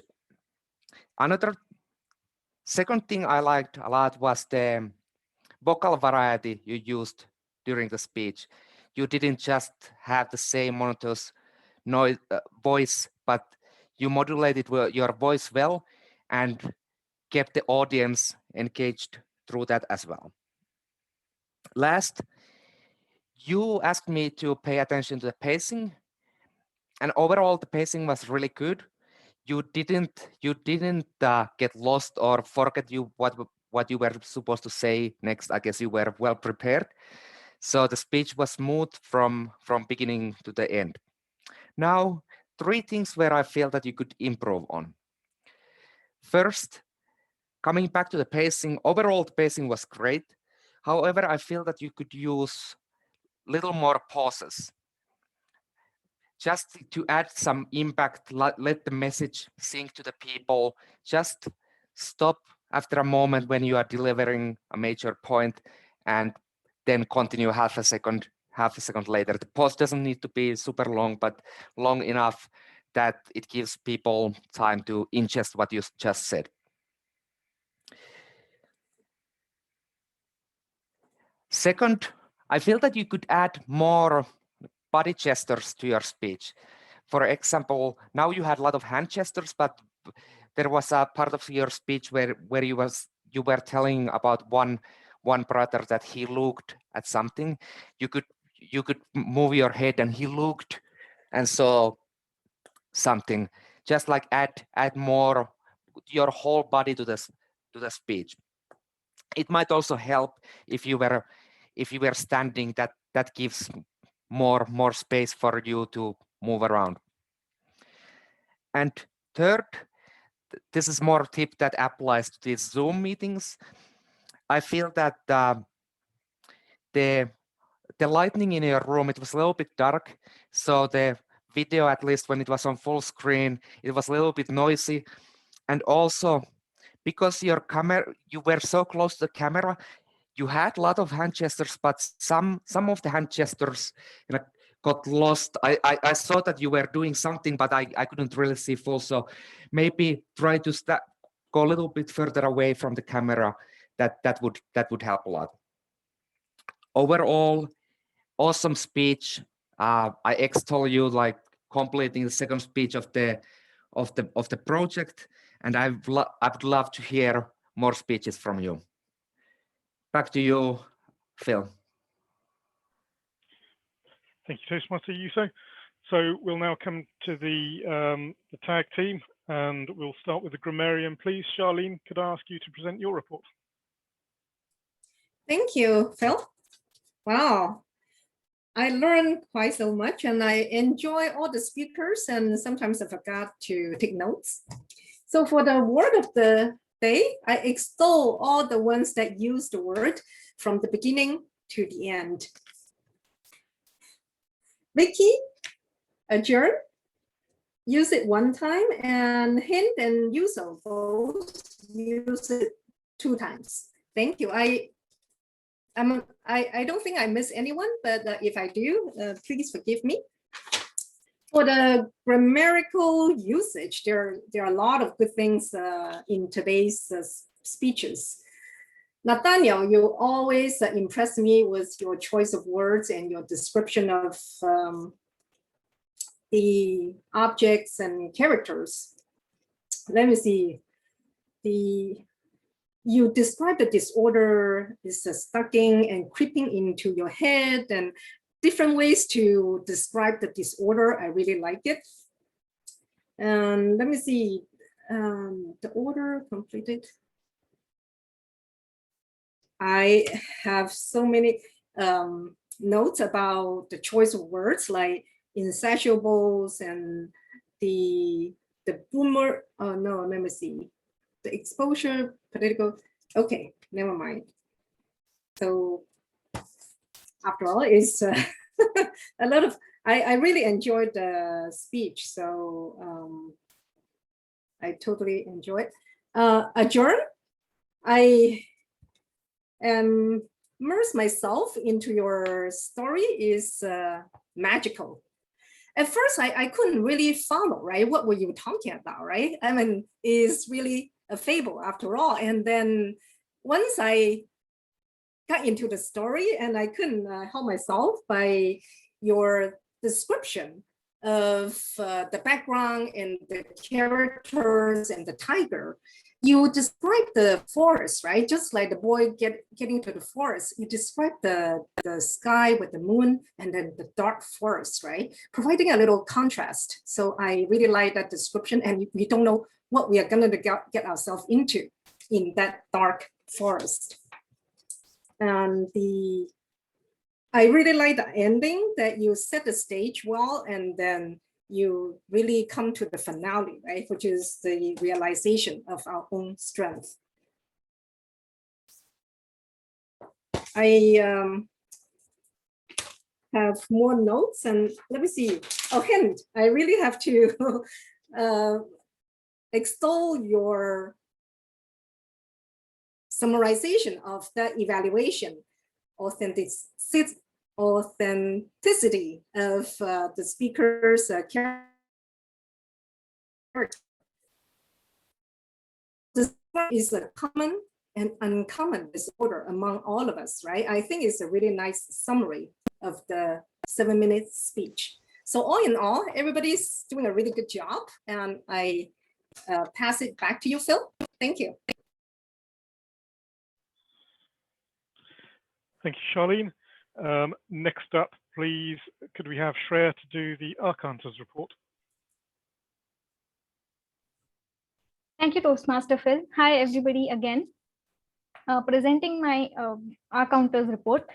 Second thing I liked a lot was the vocal variety you used during the speech. You didn't just have the same monotonous voice, but you modulated your voice well and kept the audience engaged through that as well. Last, you asked me to pay attention to the pacing, and overall the pacing was really good. You didn't get lost or forget what you were supposed to say next. I guess you were well prepared. So the speech was smooth from beginning to the end. Now, 3 things where I feel that you could improve on. First, coming back to the pacing, overall the pacing was great. However, I feel that you could use little more pauses. Just to add some impact, let the message sink to the people. Just stop after a moment when you are delivering a major point and then continue half a second later. The pause doesn't need to be super long, but long enough that it gives people time to ingest what you just said. Second, I feel that you could add more body gestures to your speech. For example, now you had a lot of hand gestures, but there was a part of your speech where you were telling about one brother that he looked at something. You could move your head and he looked and saw something. Just like add more your whole body to the speech. It might also help if you were standing. That gives more space for you to move around. And third, this is more tip that applies to these Zoom meetings. I feel that the lighting in your room, it was a little bit dark, so the video, at least when it was on full screen, it was a little bit noisy. And also, because your camera, you were so close to the camera, you had a lot of hand gestures, but some of the hand gestures got lost. I saw that you were doing something, but I couldn't really see full. So maybe try to go a little bit further away from the camera. That would help a lot. Overall, awesome speech. I extol you like completing the second speech of the project, and I would love to hear more speeches from you. Back to you, Phil. Thank you, Toastmaster Juuso. So we'll now come to the tag team. And we'll start with the grammarian, please. Charlene, could I ask you to present your report? Thank you, Phil. Wow, I learned quite so much and I enjoy all the speakers, and sometimes I forgot to take notes. So for the word of the day, I extol all the ones that use the word from the beginning to the end. Vicky, Arjun, use it one time, and Hind and Juuso both use it 2 times. Thank you. I don't think I miss anyone, but if I do, please forgive me. For the grammatical usage, there are a lot of good things in today's speeches. Nathanael, you always impress me with your choice of words and your description of the objects and characters. Let me see. You describe the disorder is stucking and creeping into your head, and different ways to describe the disorder. I really like it. And let me see, the order completed. I have so many notes about the choice of words, like insatiables and the boomer. Oh no, let me see. The exposure, political. Okay, never mind. So after all, it's a lot of. I really enjoyed the speech, so I totally enjoyed. Arjun, I immerse myself into your story is magical. At first, I couldn't really follow, right? What were you talking about, right? I mean, it's really a fable after all. And then once I got into the story, and I couldn't help myself by your description of the background and the characters and the tiger. You describe the forest, right? Just like the boy getting to the forest, you describe the sky with the moon and then the dark forest, right? Providing a little contrast. So I really like that description, and we don't know what we are going to get ourselves into in that dark forest. And I really like the ending that you set the stage well, and then you really come to the finale, right? Which is the realization of our own strength. I have more notes, and let me see. Oh, Hind, I really have to extol your summarization of the evaluation, authenticity of the speaker's character. This is a common and uncommon disorder among all of us, right? I think it's a really nice summary of the 7-minute speech. So all in all, everybody's doing a really good job, and I pass it back to you, Phil. Thank you. Thank you, Charlene. Next up, please, could we have Shreya to do the AhCounter's report? Thank you, Toastmaster Phil. Hi, everybody again. Presenting my AhCounter's report.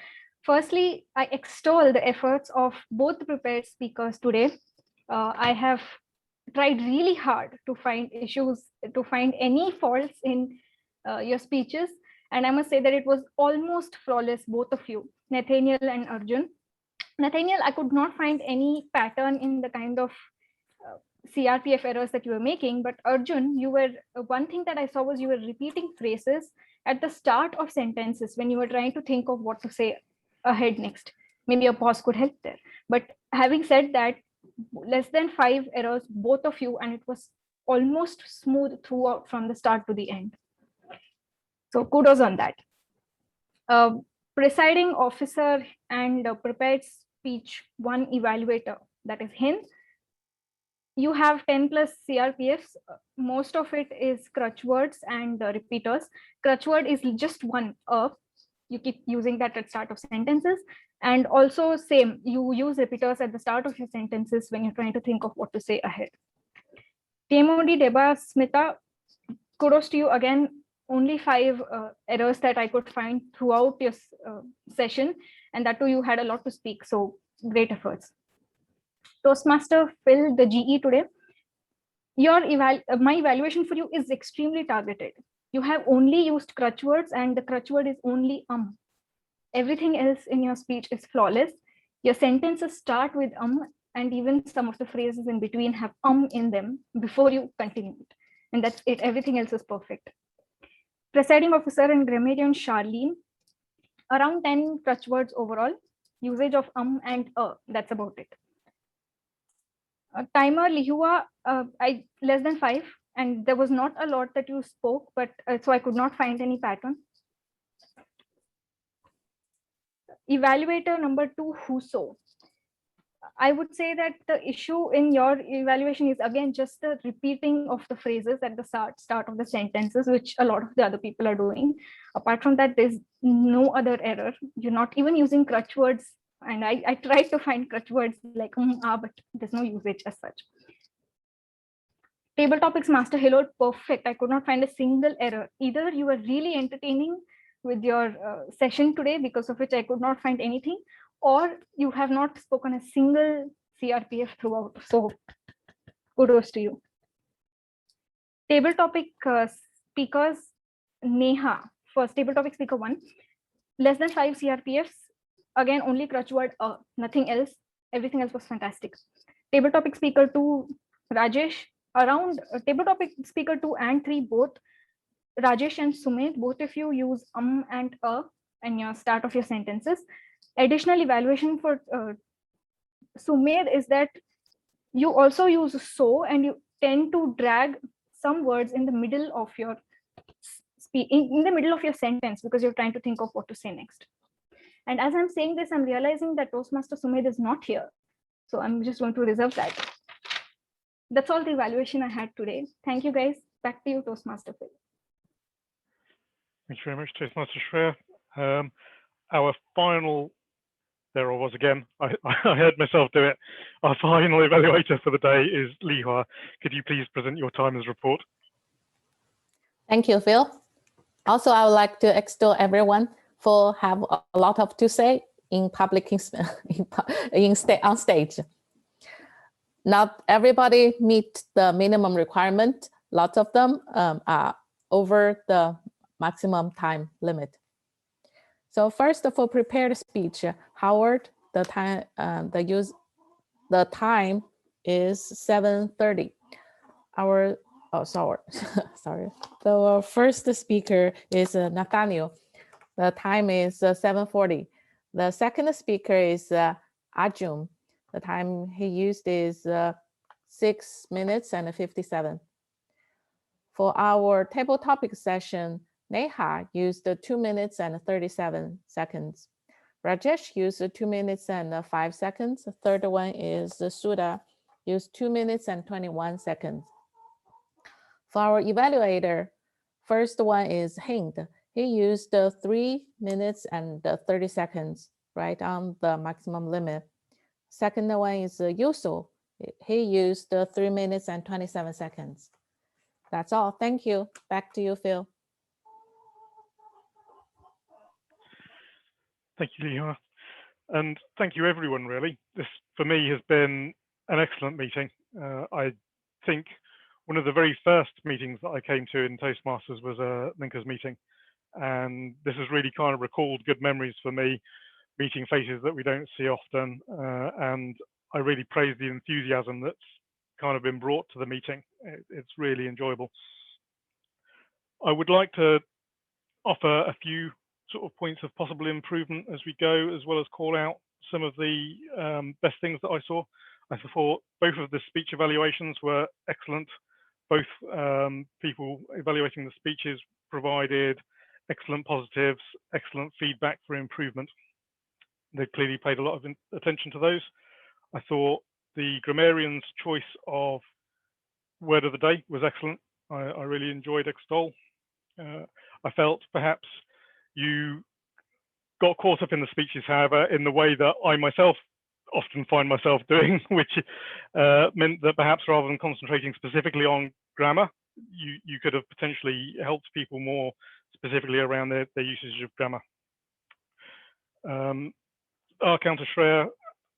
Firstly, I extol the efforts of both the prepared speakers today. I have tried really hard to find issues, to find any faults in your speeches. And I must say that it was almost flawless, both of you, Nathanael and Arjun. Nathanael, I could not find any pattern in the kind of CRPF errors that you were making, but Arjun, you were, one thing that I saw was you were repeating phrases at the start of sentences when you were trying to think of what to say ahead next. Maybe a pause could help there. But having said that, less than 5 errors, both of you, and it was almost smooth throughout from the start to the end. So kudos on that. Presiding officer and prepared speech 1 evaluator, that is Hind. You have 10 plus CRPFs. Most of it is crutch words and repeaters. Crutch word is just one up. You keep using that at start of sentences. And also same, you use repeaters at the start of your sentences when you're trying to think of what to say ahead. TMoD Debasmita, kudos to you again. Only 5 errors that I could find throughout your session, and that too you had a lot to speak. So great efforts. Toastmaster Phil, the GE today. My evaluation for you is extremely targeted. You have only used crutch words, and the crutch word is only Everything else in your speech is flawless. Your sentences start with and even some of the phrases in between have in them before you continue it. And that's it. Everything else is perfect. Presiding officer and grammarian Charlene, around 10 crutch words overall. Usage of and that's about it. Timer Lihua, less than 5, and there was not a lot that you spoke, but so I could not find any pattern. Evaluator number 2, Juuso. I would say that the issue in your evaluation is again just the repeating of the phrases at the start of the sentences, which a lot of the other people are doing. Apart from that, there's no other error. You're not even using crutch words. And I tried to find crutch words like but there's no usage as such. Table topics master Hillol, perfect. I could not find a single error. Either you were really entertaining with your session today, because of which I could not find anything, or you have not spoken a single CRPF throughout. So kudos to you. Table topic speakers, Neha, first table topic speaker 1, less than 5 CRPFs. Again, only crutch word, nothing else. Everything else was fantastic. Table topic speaker 2, Rajesh, around table topic speaker 2 and 3, both Rajesh and Sumedh, both of you use and in your start of your sentences. Additional evaluation for Sumedh is that you also use so, and you tend to drag some words in the middle of your in the middle of your sentence because you're trying to think of what to say next. And as I'm saying this, I'm realizing that Toastmaster Sumedh is not here. So I'm just going to reserve that. That's all the evaluation I had today. Thank you, guys. Back to you, Toastmaster Phil. Thank you very much, Toastmaster Shreya. Our final, there I was again, I heard myself do it. Our final evaluator for the day is Lihua. Could you please present your timers report? Thank you, Phil. Also, I would like to extol everyone for have a lot of to say in public on stage. Not everybody meet the minimum requirement. Lots of them are over the maximum time limit. So first, for prepared speech, Howard, the time is 7:30. Sorry. The first speaker is Nathanael. The time is 7:40. The second speaker is Arjun. The time he used is 6 minutes and 57. For our table topic session, Neha used 2 minutes and 37 seconds. Rajesh used 2 minutes and 5 seconds. The third one is Sudha, used 2 minutes and 21 seconds. For our evaluator, first one is Hind. He used 3 minutes and 30 seconds, right on the maximum limit. Second one is Juuso. He used 3 minutes and 27 seconds. That's all. Thank you. Back to you, Phil. Thank you, Lihua. And thank you, everyone, really. This, for me, has been an excellent meeting. I think one of the very first meetings that I came to in Toastmasters was a Linkers meeting. And this has really kind of recalled good memories for me, meeting faces that we don't see often. And I really praise the enthusiasm that's kind of been brought to the meeting. It's really enjoyable. I would like to offer a few sort of points of possible improvement as we go, as well as call out some of the best things that I saw. I thought both of the speech evaluations were excellent. Both people evaluating the speeches provided excellent positives, excellent feedback for improvement. They clearly paid a lot of attention to those. I thought the grammarian's choice of word of the day was excellent. I really enjoyed extol. I felt perhaps you got caught up in the speeches, however, in the way that I myself often find myself doing, which meant that perhaps rather than concentrating specifically on grammar, you could have potentially helped people more specifically around their usage of grammar. AhCounter Shreya,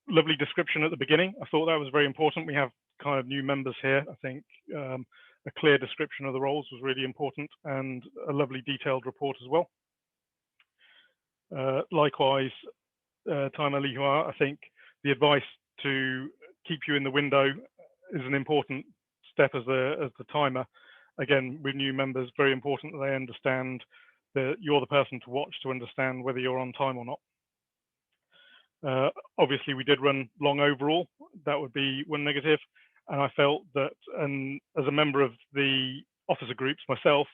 lovely description at the beginning. I thought that was very important. We have kind of new members here. I think a clear description of the roles was really important, and a lovely detailed report as well. Likewise, Timer Lihua, I think the advice to keep you in the window is an important step as the timer. Again, with new members, very important that they understand that you're the person to watch to understand whether you're on time or not. Obviously, we did run long overall. That would be one negative. And I felt that, as a member of the officer groups myself,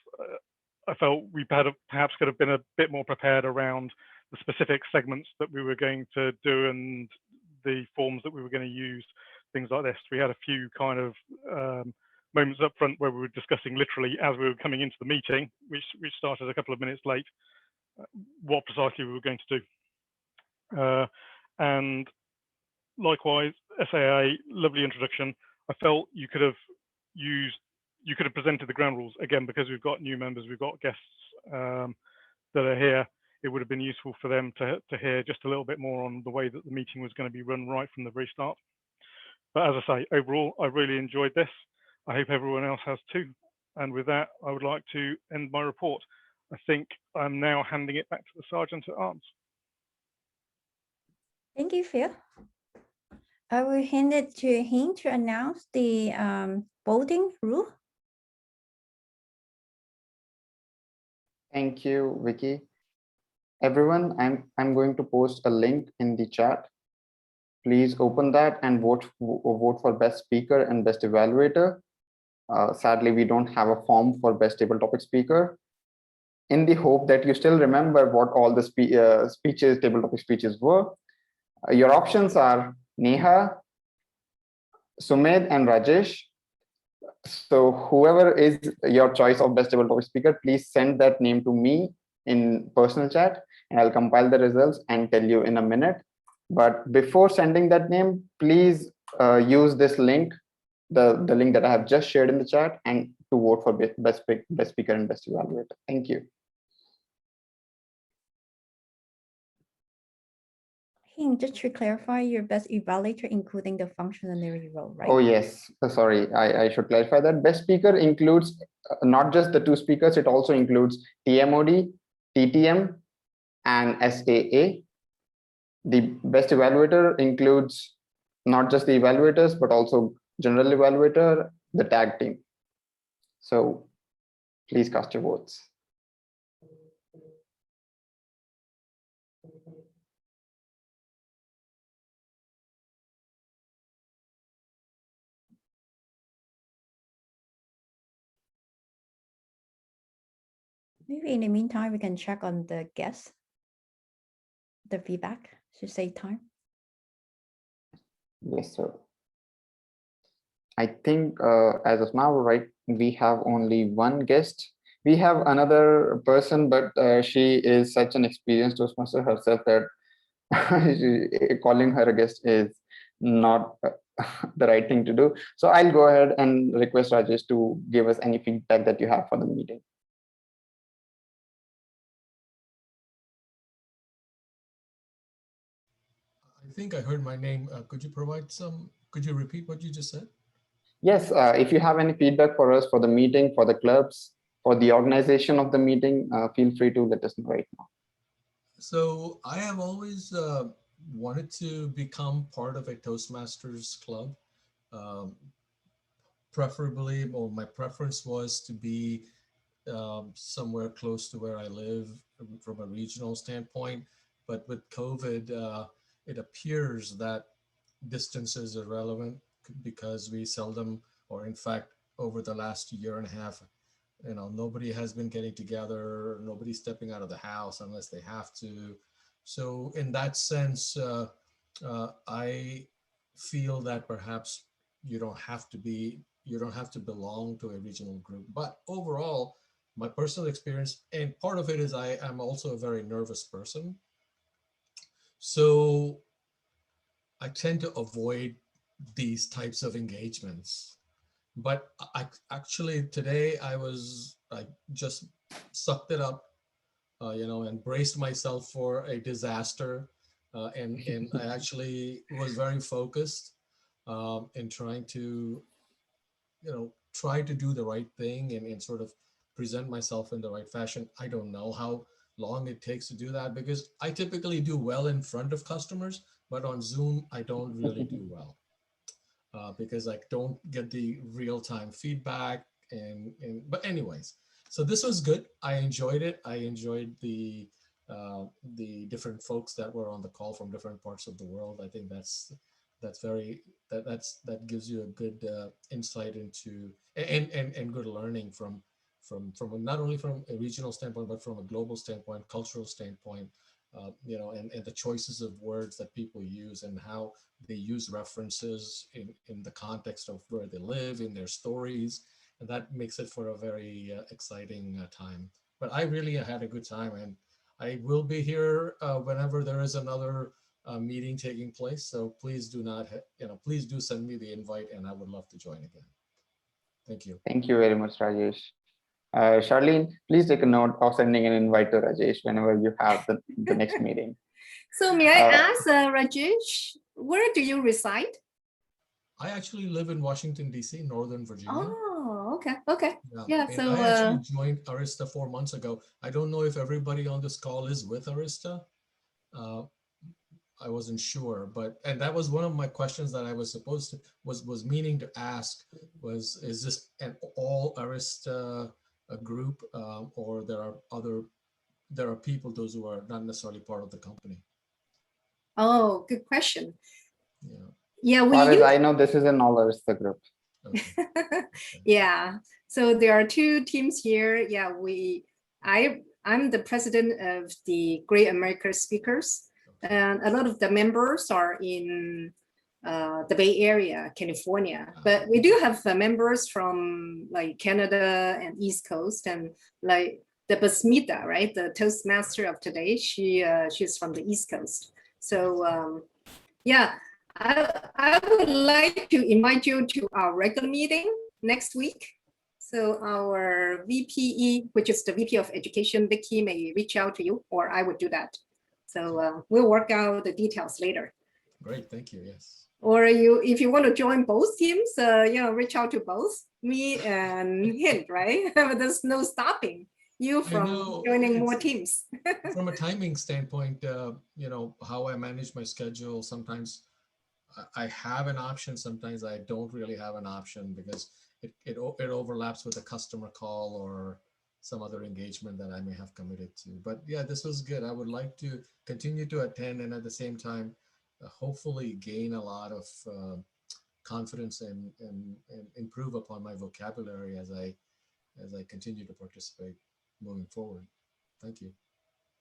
I felt we perhaps could have been a bit more prepared around the specific segments that we were going to do and the forms that we were going to use, things like this. We had a few kind of moments up front where we were discussing literally as we were coming into the meeting, which started a couple of minutes late, what precisely we were going to do. And likewise, SAA, lovely introduction. I felt you could have presented the ground rules again, because we've got new members, we've got guests that are here. It would have been useful for them to hear just a little bit more on the way that the meeting was going to be run right from the very start. But as I say, overall, I really enjoyed this. I hope everyone else has too. And with that, I would like to end my report. I think I'm now handing it back to the Sergeant at Arms. Thank you, Phil. I will hand it to Hind to announce the voting rule. Thank you, Vicky. Everyone, I'm going to post a link in the chat. Please open that and vote for Best Speaker and Best Evaluator. Sadly, we don't have a form for Best Table Topic Speaker. In the hope that you still remember what all the table topic speeches were, your options are Neha, Sumedh, and Rajesh. So whoever is your choice of Best Table Topic Speaker, please send that name to me in personal chat, and I'll compile the results and tell you in a minute. But before sending that name, please use this link, the link that I have just shared in the chat, and to vote for Best Speaker and Best Evaluator. Thank you. Just to clarify, your Best Evaluator including the functionary role, right? Oh yes, sorry, I should clarify that. Best Speaker includes not just the two speakers, it also includes TMoD, TTM, and SAA. The Best Evaluator includes not just the evaluators, but also General Evaluator, the tag team. So please cast your votes. Maybe in the meantime, we can check on the guests, the feedback to save time. Yes, sir. I think as of now, right, we have only one guest. We have another person, but she is such an experienced Toastmaster herself that calling her a guest is not the right thing to do. So I'll go ahead and request Rajesh to give us any feedback that you have for the meeting. I think I heard my name. Could you repeat what you just said? Yes, if you have any feedback for us for the meeting, for the clubs, for the organization of the meeting, feel free to let us know right now. So I have always wanted to become part of a Toastmasters club. Preferably, or my preference was to be somewhere close to where I live from a regional standpoint. But with COVID, it appears that distance is irrelevant because we seldom, or in fact, over the last year and a half, nobody has been getting together, nobody's stepping out of the house unless they have to. So in that sense, I feel that perhaps you don't have to belong to a regional group. But overall, my personal experience, and part of it is I am also a very nervous person. So I tend to avoid these types of engagements. But actually today I just sucked it up, and braced myself for a disaster. And I actually was very focused in trying to, try to do the right thing and sort of present myself in the right fashion. I don't know how long it takes to do that, because I typically do well in front of customers, but on Zoom, I don't really do well. Because I don't get the real-time feedback but anyways, so this was good. I enjoyed it. I enjoyed the different folks that were on the call from different parts of the world. I think that gives you a good insight into and good learning from not only from a regional standpoint, but from a global standpoint, cultural standpoint. And the choices of words that people use and how they use references in the context of where they live, in their stories. And that makes it for a very exciting time. But I really had a good time, and I will be here whenever there is another meeting taking place. So please do not, please do send me the invite, and I would love to join again. Thank you. Thank you very much, Rajesh. Charlene, please take a note of sending an invite to Rajesh whenever you have the next meeting. So may I ask, Rajesh, where do you reside? I actually live in Washington, D.C., Northern Virginia. Oh, okay. Okay. Yeah. And So I actually joined Arista 4 months ago. I don't know if everybody on this call is with Arista. I wasn't sure, and that was one of my questions that I was was meaning to ask is this an all Arista group, or there are people, those who are not necessarily part of the company? Oh, good question. Yeah, as far as I know, this is an all Arista group. Okay. Yeah, so there are two teams here. Yeah, I'm the president of the Great America Speakers, and a lot of the members are in the Bay Area, California. But we do have members from like Canada and East Coast, and like Debasmita, right, the Toastmaster of today. She's from the East Coast. So yeah, I would like to invite you to our regular meeting next week. So our VPE, which is the VP of Education, Vicky, may reach out to you, or I would do that. So we'll work out the details later. Great, thank you. Yes. Or if you want to join both teams, reach out to both me and Hind, right? But there's no stopping you from joining more teams. From a timing standpoint, how I manage my schedule, sometimes I have an option, sometimes I don't really have an option because it overlaps with a customer call or some other engagement that I may have committed to. But yeah, this was good. I would like to continue to attend, and at the same time, hopefully gain a lot of confidence and improve upon my vocabulary as I continue to participate moving forward. Thank you.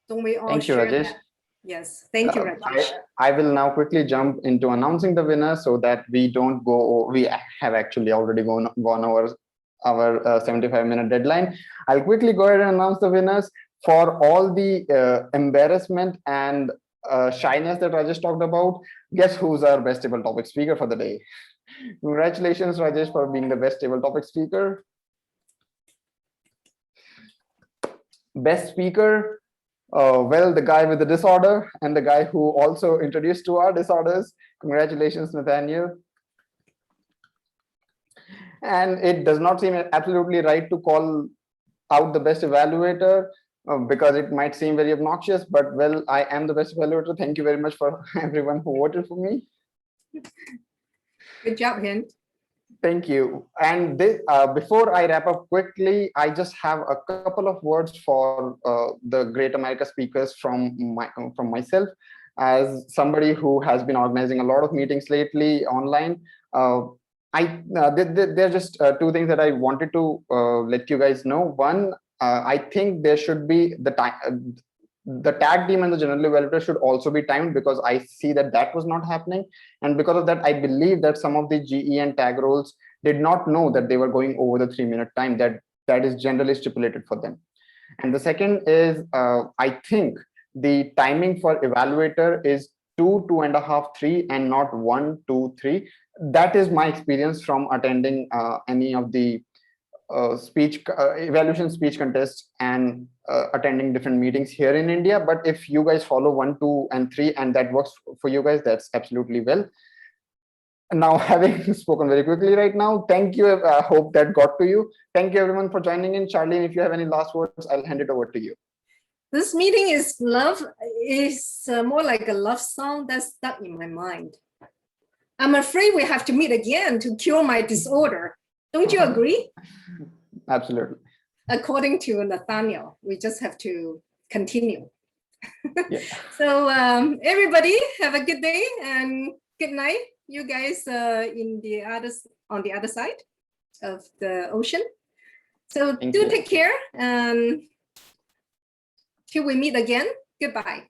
Don't we all Thank you, share Rajesh. that? Yes, thank you, Rajesh. I will now quickly jump into announcing the winner so that we don't go. We have actually already gone over our 75-minute deadline. I'll quickly go ahead and announce the winners. For all the embarrassment and shyness that Rajesh talked about, guess who's our best table topic speaker for the day? Congratulations, Rajesh, for being the best table topic speaker. Best speaker, well, the guy with the disorder and the guy who also introduced to our disorders. Congratulations, Nathanael. And it does not seem absolutely right to call out the best evaluator because it might seem very obnoxious, but well, I am the best evaluator. Thank you very much for everyone who voted for me. Good job, Hind. Thank you. And this, before I wrap up quickly, I just have a couple of words for the Great America speakers from myself. As somebody who has been organizing a lot of meetings lately online, there are just two things that I wanted to let you guys know. One, I think there should be the tag team and the general evaluator should also be timed, because I see that was not happening. And because of that, I believe that some of the GE and tag roles did not know that they were going over the 3-minute time that is generally stipulated for them. And the second is, I think the timing for evaluator is 2, 2.5, 3, and not 1, 2, 3. That is my experience from attending any of the evaluation speech contests and attending different meetings here in India. But if you guys follow 1, 2, and 3, and that works for you guys, that's absolutely well. Now, having spoken very quickly right now, thank you. I hope that got to you. Thank you everyone for joining in. Charlene, if you have any last words, I'll hand it over to you. This meeting is more like a love song that's stuck in my mind. I'm afraid we have to meet again to cure my disorder. Don't you agree? Absolutely. According to Nathanael, we just have to continue. Yeah. So everybody have a good day and good night. You guys on the other side of the ocean. So do take care and till we meet again. Goodbye.